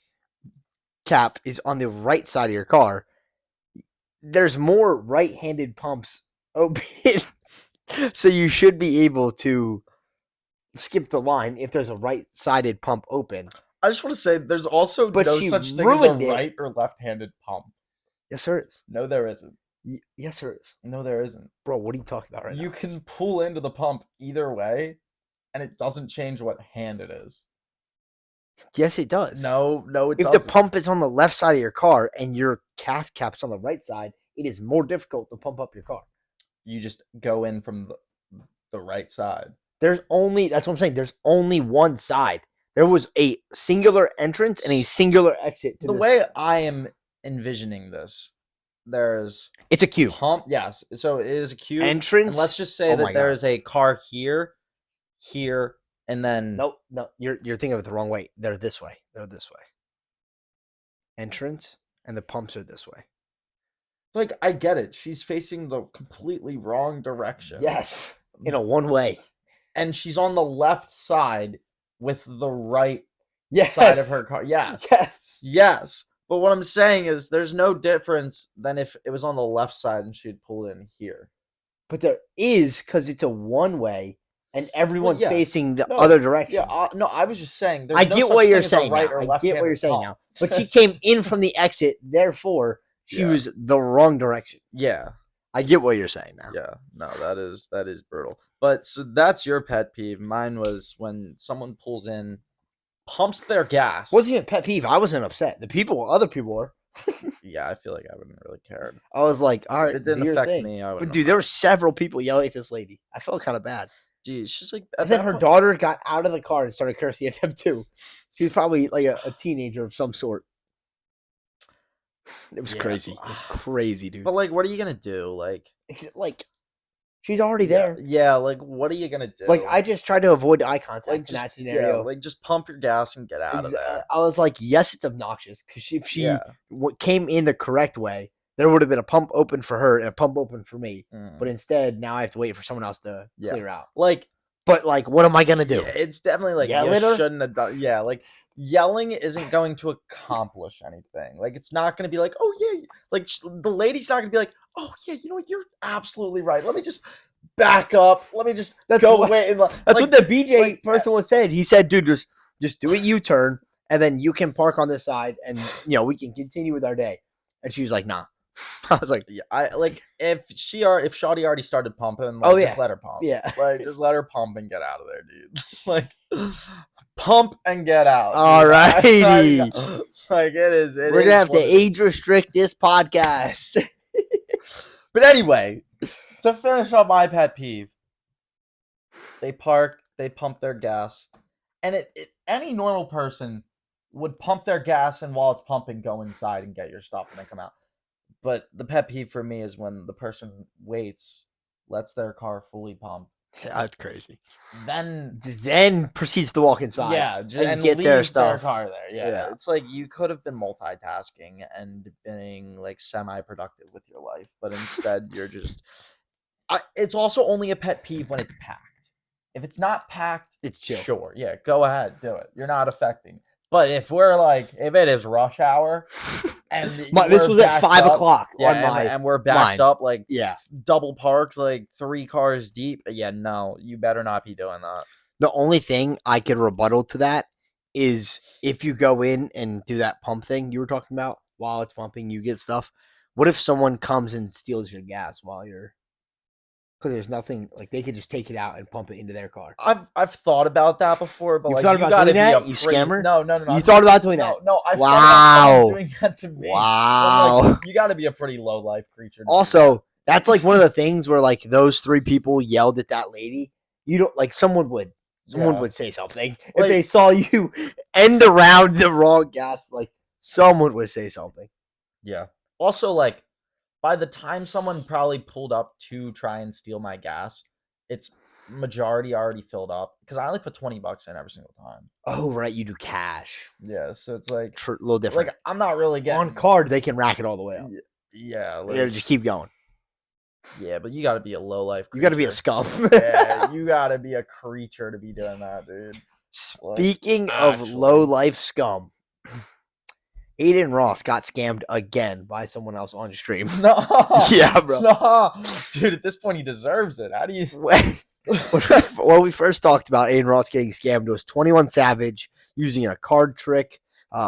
cap is on the right side of your car, there's more right-handed pumps open. So you should be able to skip the line if there's a right-sided pump open. I just want to say there's also no such thing as a right or left-handed pump. Yes, there is. No, there isn't. Yes, there is. No, there isn't. Bro, what are you talking about right now? You can pull into the pump either way, and it doesn't change what hand it is. Yes, it does. No, it doesn't. If the pump is on the left side of your car and your gas cap's on the right side, it is more difficult to pump up your car. You just go in from the right side. That's what I'm saying. There's only one side. There was a singular entrance and a singular exit. The way I am envisioning this, it's a queue. Pump, yes. So it is a queue. Entrance. And let's just say that there is a car here, and then no, you're thinking of it the wrong way. They're this way. Entrance and the pumps are this way. Like I get it. She's facing the completely wrong direction. Yes, in a one way. And she's on the left side with the right side of her car. Yes. But what I'm saying is there's no difference than if it was on the left side and she'd pull in here. But there is, because it's a one way and everyone's facing the other direction. Yeah, no, I was just saying. I get what you're saying now. But she came in from the exit, therefore she was the wrong direction. Yeah. I get what you're saying now. Yeah, no, that is brutal. But so that's your pet peeve. Mine was when someone pulls in, pumps their gas. Wasn't even a pet peeve. I wasn't upset. Other people were. Yeah, I feel like I wouldn't really care. I was like, all right, it didn't affect me. But dude, there were several people yelling at this lady. I felt kind of bad. Dude, she's like. And then her daughter got out of the car and started cursing at them too. She was probably like a teenager of some sort. It was crazy. It was crazy, dude. But like, what are you gonna do? Like, she's already there. Yeah, like, what are you gonna do? Like, I just tried to avoid eye contact in that scenario. Yeah, like, just pump your gas and get out of there. I was like, yes, it's obnoxious because if she came in the correct way, there would have been a pump open for her and a pump open for me. But instead, now I have to wait for someone else to clear out. But what am I gonna do? Yeah, it's definitely like you shouldn't have done. Yeah, like yelling isn't going to accomplish anything. Like it's not gonna be like, oh yeah, like the lady's not gonna be like, oh yeah, you know what, you're absolutely right. Let me just back up. Let me just That's go what- away. And, That's like, what the BJ like, person was saying. He said, "Dude, just do a U-turn, and then you can park on this side, and we can continue with our day." And she was like, "Nah." I was like, yeah, I like if Shawty already started pumping, Oh, like, yeah. just let her pump. Yeah. Like, just let her pump and get out of there, dude. Like, pump and get out. Dude. Alrighty. Like it is. "We're gonna have to age restrict this podcast." But anyway, to finish up my pet peeve, they park, they pump their gas, and any normal person would pump their gas, and while it's pumping, go inside and get your stuff and then come out. But the pet peeve for me is when the person waits, lets their car fully pump, That's crazy. then Proceeds to walk inside. yeah, and get their leave stuff. car there. Yeah. Yeah. It's like you could have been multitasking and being like semi-productive with your life, but instead you're just. It's also only a pet peeve when it's packed. If it's not packed, It's chill. Sure, yeah, go ahead, do it. You're not affecting. But if it is rush hour, and This was at 5 o'clock yeah, on my and we're backed line. up like Yeah. double parked, like 3 cars deep. Yeah, no, you better not be doing that. The only thing I could rebuttal to that is if you go in and do that pump thing you were talking about while it's pumping, you get stuff. What if someone comes and steals your gas while you're? Because there's nothing like they could just take it out and pump it into their car. I've thought about that before, but You've like thought you about gotta doing be that? a You pretty, scammer? No. You thought about doing that? No, I thought Wow. about someone doing that to me. But, Wow. like, you got to be a pretty low life creature. to do that. Also, that's like one of the things where like those 3 people yelled at that lady. You don't like someone would Yeah. would say something if Like- they saw you end around the wrong gas. Like someone would say something. Yeah. Also, like, by the time someone probably pulled up to try and steal my gas, it's majority already filled up because I only put $20 in every single time. Oh right, you do cash. Yeah, so it's like A little different. like I'm not really getting On card, they can rack it all the way up. Yeah, Yeah, like, just keep going. yeah, but you got to be a low life. You got to be a scum. Yeah, you got to be a creature to be doing that, dude. Speaking of actually. low life scum, Aidin Ross got scammed again by someone else on stream. No. Yeah, bro. No. Dude, at this point he deserves it. How do you What we first talked about Aidin Ross getting scammed was 21 Savage using a card trick,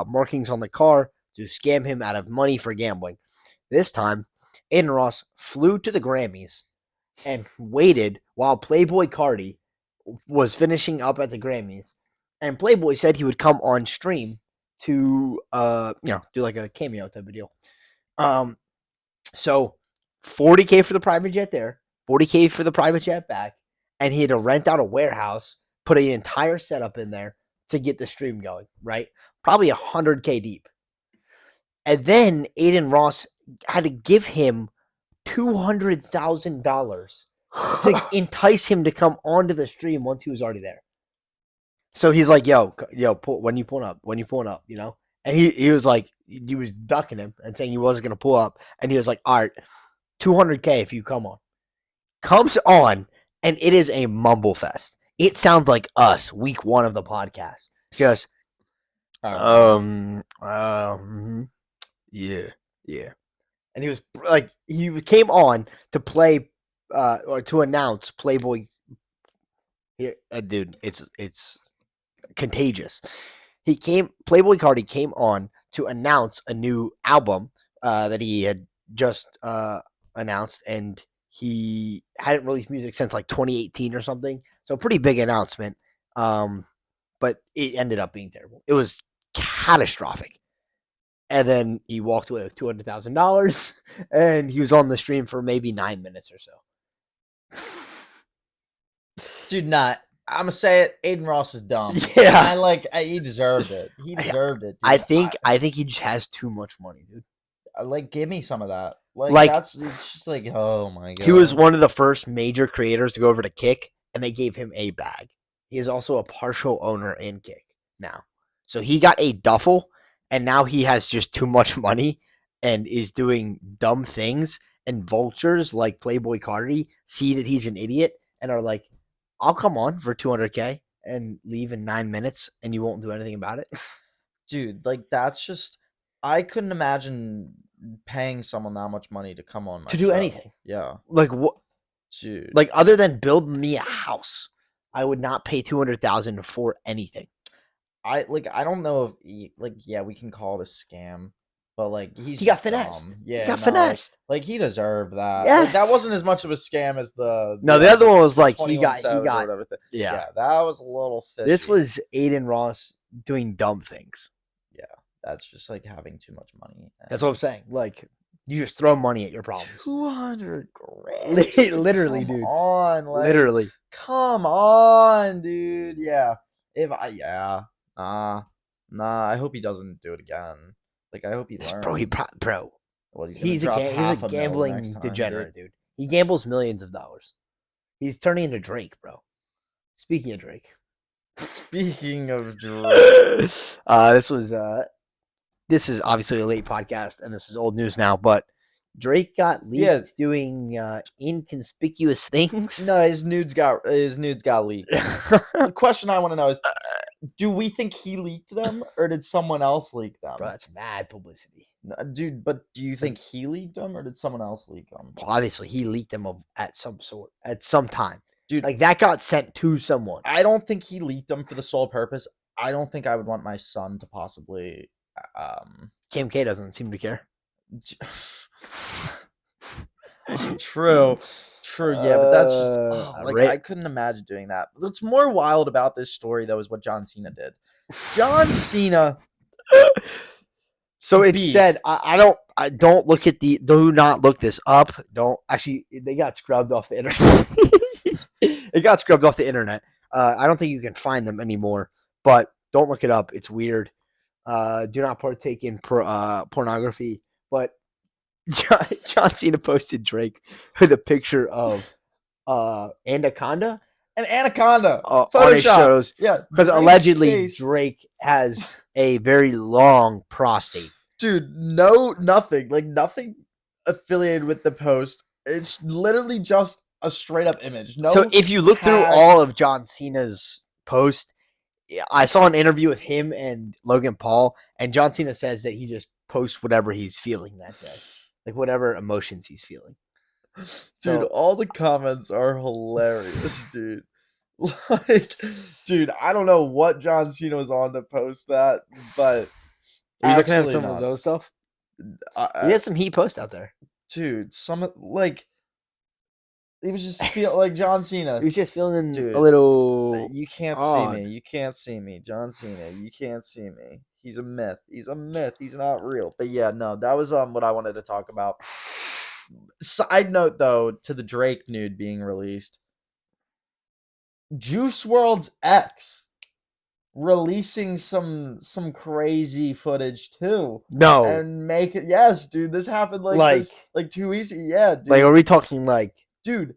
markings on the car to scam him out of money for gambling. This time, Aidin Ross flew to the Grammys and waited while Playboy Cardi was finishing up at the Grammys. And Playboy said he would come on stream to do like a cameo type of deal. So $40K for the private jet there, $40K for the private jet back, and he had to rent out a warehouse, put an entire setup in there to get the stream going, right? Probably $100K deep. And then Aidin Ross had to give him $200,000 to entice him to come onto the stream once he was already there. So he's like, yo, when you pulling up, and he was like, he was ducking him and saying he wasn't going to pull up. And he was like, all right, $200K if you come on. Comes on, and it is a mumble fest. It sounds like us, week 1 of the podcast. Just, yeah. And he was like, he came on to play, or to announce Playboy. Here, dude, it's contagious. Playboy Cardi came on to announce a new album that he had just announced, and he hadn't released music since like 2018 or something. So pretty big announcement. But it ended up being terrible. It was catastrophic. And then he walked away with $200,000, and he was on the stream for maybe 9 minutes or so. Dude, not. I'm gonna say it. Aidin Ross is dumb. Yeah, he deserved it. He deserved it. Dude. I think he just has too much money, dude. Give me some of that. Like, it's just like, oh my god. He was one of the first major creators to go over to Kick, and they gave him a bag. He is also a partial owner in Kick now, so he got a duffel, and now he has just too much money and is doing dumb things. And vultures like Playboy Cardi see that he's an idiot and are like, I'll come on for $200K and leave in 9 minutes, and you won't do anything about it. Dude, like, that's just, I couldn't imagine paying someone that much money to come on my to do show. anything. Yeah. Like what? Dude, Like other than build me a house, I would not pay 200,000 for anything. I don't know if yeah, we can call it a scam, but like he's He got just finessed. dumb. He Yeah, got no, finessed. like he deserved that. Like that Yes. wasn't as much of a scam as No, the other one was the like 21 he Savage or got whatever. yeah. Yeah, that was a little fishy. This was Aidin Ross doing dumb things. Yeah, that's just like having too much money. That's what I'm saying. Like you just throw money at your problems. 200 grand. Literally, Come dude. on, like, Literally. come on, dude. Yeah. Nah. I hope he doesn't do it again. Like, I hope he learns. Bro. Well, he's He's gonna drop he's a half a mil gambling next time, degenerate, dude. He gambles millions of dollars. He's turning into Drake, bro. Speaking of Drake. Speaking of Drake, this is obviously a late podcast, and this is old news now, but Drake got leaked doing inconspicuous things. no, his nudes got leaked. The question I want to know is, do we think he leaked them, or did someone else leak them? Bro, that's mad publicity. No, dude, but do you think he leaked them, or did someone else leak them? Well, obviously, he leaked them at some time. Dude, like that got sent to someone. I don't think he leaked them for the sole purpose. I don't think I would want my son to possibly. Kim K doesn't seem to care. True, yeah, but that's just I couldn't imagine doing that. What's more wild about this story though is what John Cena did. John Cena. So it said I don't look at do not look this up. Don't actually they got scrubbed off the internet. It got scrubbed off the internet. I don't think you can find them anymore, but don't look it up. It's weird. Do not partake in pornography. But John Cena posted Drake with a picture of Anaconda. An anaconda on his shows. Yeah, because allegedly Drake has a very long prostate. Dude, nothing affiliated with the post. It's literally just a straight up image. No. So if you look through all of John Cena's posts, I saw an interview with him and Logan Paul, and John Cena says that he just posts whatever he's feeling that day, like whatever emotions he's feeling. Dude, all the comments are hilarious, dude. Like, dude, I don't know what John Cena was on to post that, but are you looking at some of his other stuff? He has some heat posts out there, dude. He was just like John Cena. He was just feeling a little. You can't see me. You can't see me, John Cena. You can't see me. He's a myth. He's not real. But yeah, no, that was what I wanted to talk about. Side note though, to the Drake nude being released, Juice WRLD's ex releasing some crazy footage too. No, and make it. Yes, dude. This happened like 2 weeks. Yeah, dude. Like, are we talking like? Dude,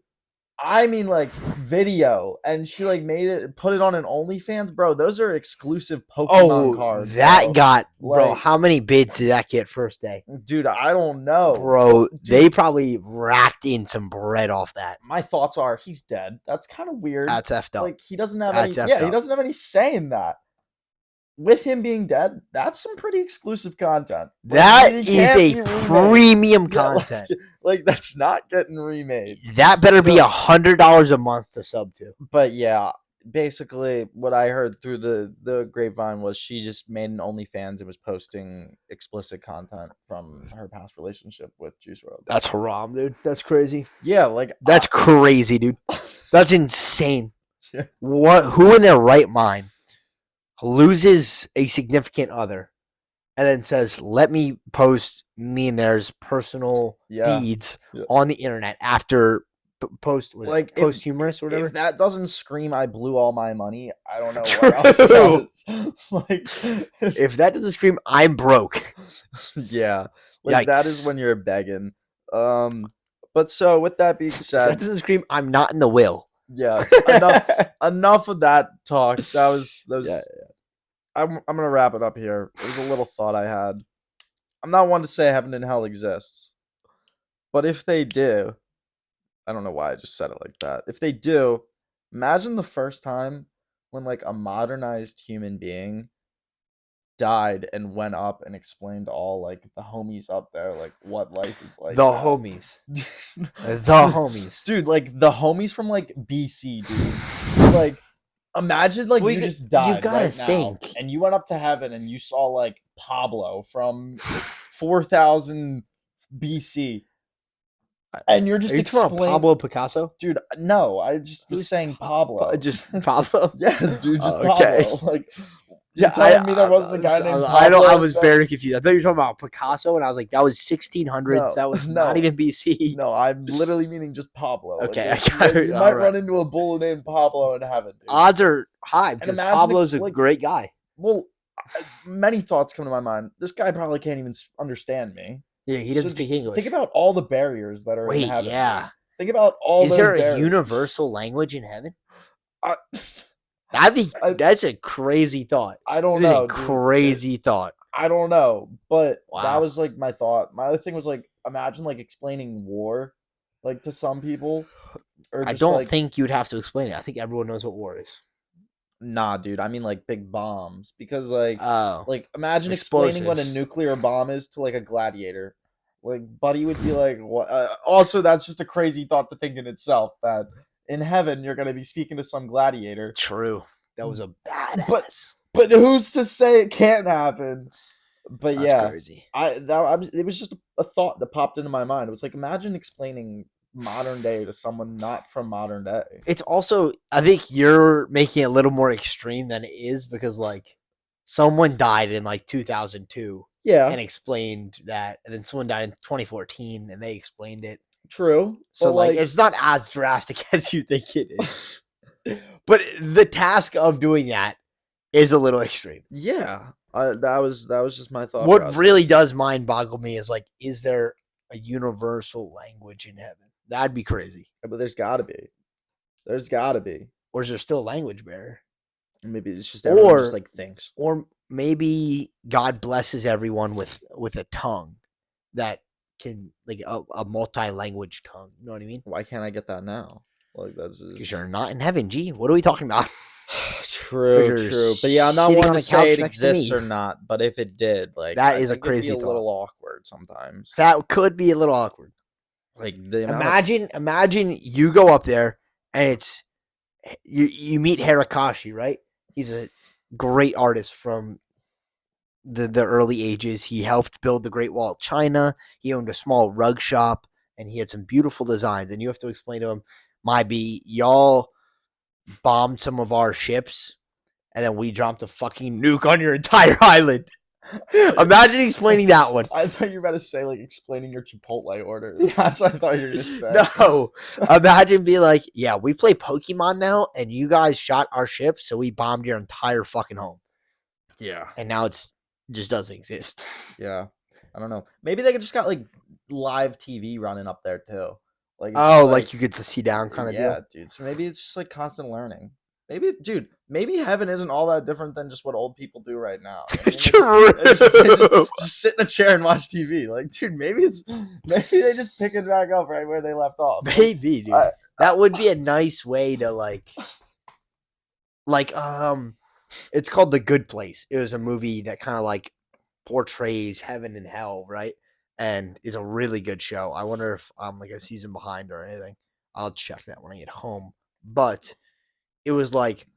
I mean like video, and she like put it on an OnlyFans, bro. Those are exclusive Pokemon cards. That got bro. How many bids did that get first day? Dude, I don't know, bro. Dude, they probably racked in some bread off that. My thoughts are he's dead. That's kind of weird. That's effed up. Like he doesn't have any. Yeah, he doesn't have any say in that. With him being dead, that's some pretty exclusive content. That is a premium content. Like that's not getting remade. That better be $100 a month to sub to. But yeah, basically what I heard through the grapevine was she just made an OnlyFans and was posting explicit content from her past relationship with Juice WRLD. That's haram, dude. That's crazy. Yeah, like that's crazy, dude. That's insane. Yeah. Who in their right mind loses a significant other and then says, let me post me and theirs personal feeds on the internet after posthumous or whatever? If that doesn't scream I blew all my money, I don't know what else does. Like if that doesn't scream I'm broke. Yeah. Like that is when you're begging. But so with that being said, if that doesn't scream I'm not in the will. Yeah. Enough of that talk. That was I'm gonna wrap it up here. It was a little thought I had. I'm not one to say heaven and hell exists, but if they do, I don't know why I just said it like that. If they do, imagine the first time when like a modernized human being died and went up and explained all like the homies up there like what life is like. The now. homies. The homies. Dude, like the homies from like BC, dude. Like imagine like Well, you you- just died you gotta right now think. and you went up to heaven and you saw like Pablo from 4000 BC. And you're just Are you talking about explaining, Pablo Picasso? dude. No, I just was Who's saying Pablo. Just Pablo? Yes, dude, just Oh, okay. Pablo. Like, you're telling me there wasn't a guy named Pablo? I don't. I was that- very confused. I thought you were talking about Picasso, and I was like, that was 1600s. No, that was no. not even BC. No, I'm literally meaning just Pablo. Like, Okay, like, I got it. you All might right. run into a bull named Pablo in heaven, dude. Odds are high because imagine Pablo's a like- great guy. Well, many thoughts come to my mind. This guy probably can't even understand me. Yeah, he doesn't So speak just English. Think about all the barriers that are in Wait, heaven. yeah. Dude. Think about all Is those there a barriers. universal language in heaven? I, I think I- that's a crazy thought. I don't It is know. a dude. crazy thought. I don't know, but that Wow. was like my thought. My other thing was like, imagine like explaining war, like to some people, or I just, don't like, think you'd have to explain it. I think everyone knows what war is. Nah, dude. I mean like big bombs because like Oh, imagine explaining what a explosives. nuclear bomb is to like a gladiator. Like Buddy would be like, what? Also, that's just a crazy thought to think in itself. That in heaven you're gonna be speaking to some gladiator. true. That was a badass. But who's to say it can't happen? But That's yeah, crazy. it was just a thought that popped into my mind. It was like imagine explaining modern day to someone not from modern day. It's also, I think you're making it a little more extreme than it is because like someone died in like 2002 Yeah, and explained that, and then someone died in 2014 and they explained it. true. So but, like it's not as drastic as you think it is. But the task of doing that is a little extreme. yeah, that was just my thought. What process. really does mind boggle me is like, is there a universal language in heaven? That'd be crazy. But there's got to be. There's got to be. Or is there still a language barrier? Maybe it's just everyone just Or- like thinks. Or maybe God blesses everyone with a tongue that can like a multi-language tongue. You know what I mean? Why can't I get that now? Like that's Because just... you're not in heaven. Gee, what are we talking about? true, you're true. But yeah, I'm not sitting one on to a say couch it next to exists me. or not. But if it did, like That I is a think it'd be crazy a little thought. awkward sometimes. That could be a little awkward. Like the amount of- Imagine you go up there and it's you meet Hirakashi, right? He's a great artist from the early ages. He helped build the Great Wall of China. He owned a small rug shop and he had some beautiful designs. And you have to explain to him, y'all bombed some of our ships and then we dropped a fucking nuke on your entire island. Imagine explaining that one. I thought you were about to say like explaining your Chipotle order. That's what I thought you were gonna say. No, imagine being like, yeah, we play Pokemon now, and you guys shot our ship, so we bombed your entire fucking home, Yeah. and now it's just doesn't exist. Yeah. I don't know. Maybe they just got like live TV running up there too. Like it's Oh, just, like you get to see down kind of yeah, deal. dude. So maybe it's just like constant learning. Maybe, dude. Maybe heaven isn't all that different than just what old people do right now. I mean, they just sit in a chair and watch TV. Like, dude, maybe they just pick it back up right where they left off. Maybe, dude. That would be a nice way to it's called The Good Place. It was a movie that kind of like portrays heaven and hell, right? And is a really good show. I wonder if I'm like a season behind or anything. I'll check that when I get home. But it was like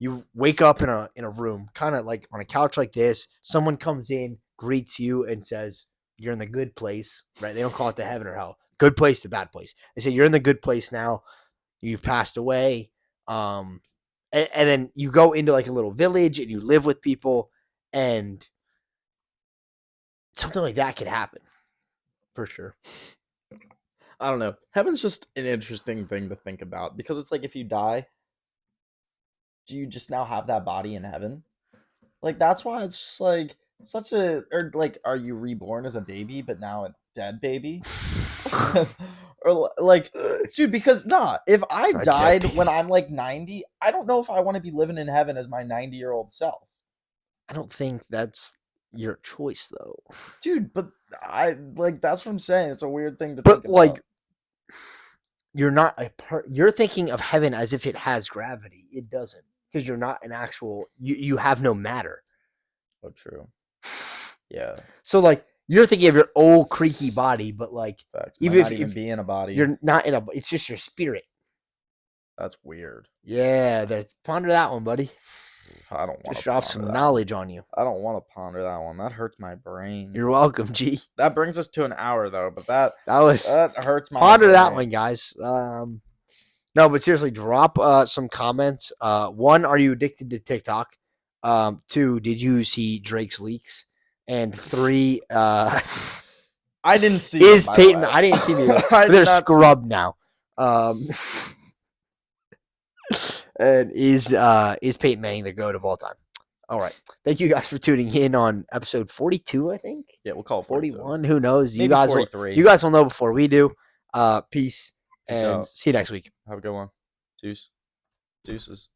you wake up in a room, kind of like on a couch like this. Someone comes in, greets you, and says, "You're in the good place," right? They don't call it the heaven or hell. Good place, the bad place. They say you're in the good place now. You've passed away. And then you go into like a little village and you live with people, and something like that could happen for sure. I don't know. Heaven's just an interesting thing to think about because it's like if you die, do you just now have that body in heaven? Like that's why it's just like such a or like are you reborn as a baby but now a dead baby? Or like dude, because if I A dead died baby. when I'm like 90, I don't know if I want to be living in heaven as my 90-year-old self. I don't think that's your choice though. Dude, but I like that's what I'm saying. It's a weird thing to But think like about. you're not you're thinking of heaven as if it has gravity. It doesn't, because you're not an actual you have no matter. Oh, true. Yeah. So like you're thinking of your old creaky body, but like Fact. even Might not if even be in a body. you're not in a, it's just your spirit. That's weird. Yeah, ponder that one, buddy. I don't want Just to drop ponder some that knowledge on you. I don't want to ponder that one. That hurts my brain. You're welcome, G. That brings us to an hour though, but that That hurts my ponder that brain. one, guys. No, but seriously, drop some comments. One, are you addicted to TikTok? Two, did you see Drake's leaks? And three, I didn't see is them, by the Peyton? way. I didn't see them either. I But they're did not see- scrubbed now. And is Peyton Manning the GOAT of all time? All right. Thank you guys for tuning in on episode 42, I think. Yeah, we'll call it 42. 41. Who knows? Maybe You guys 43. you guys will know before we do. Peace Peace and out. see you next week. Have a good one. Deuces.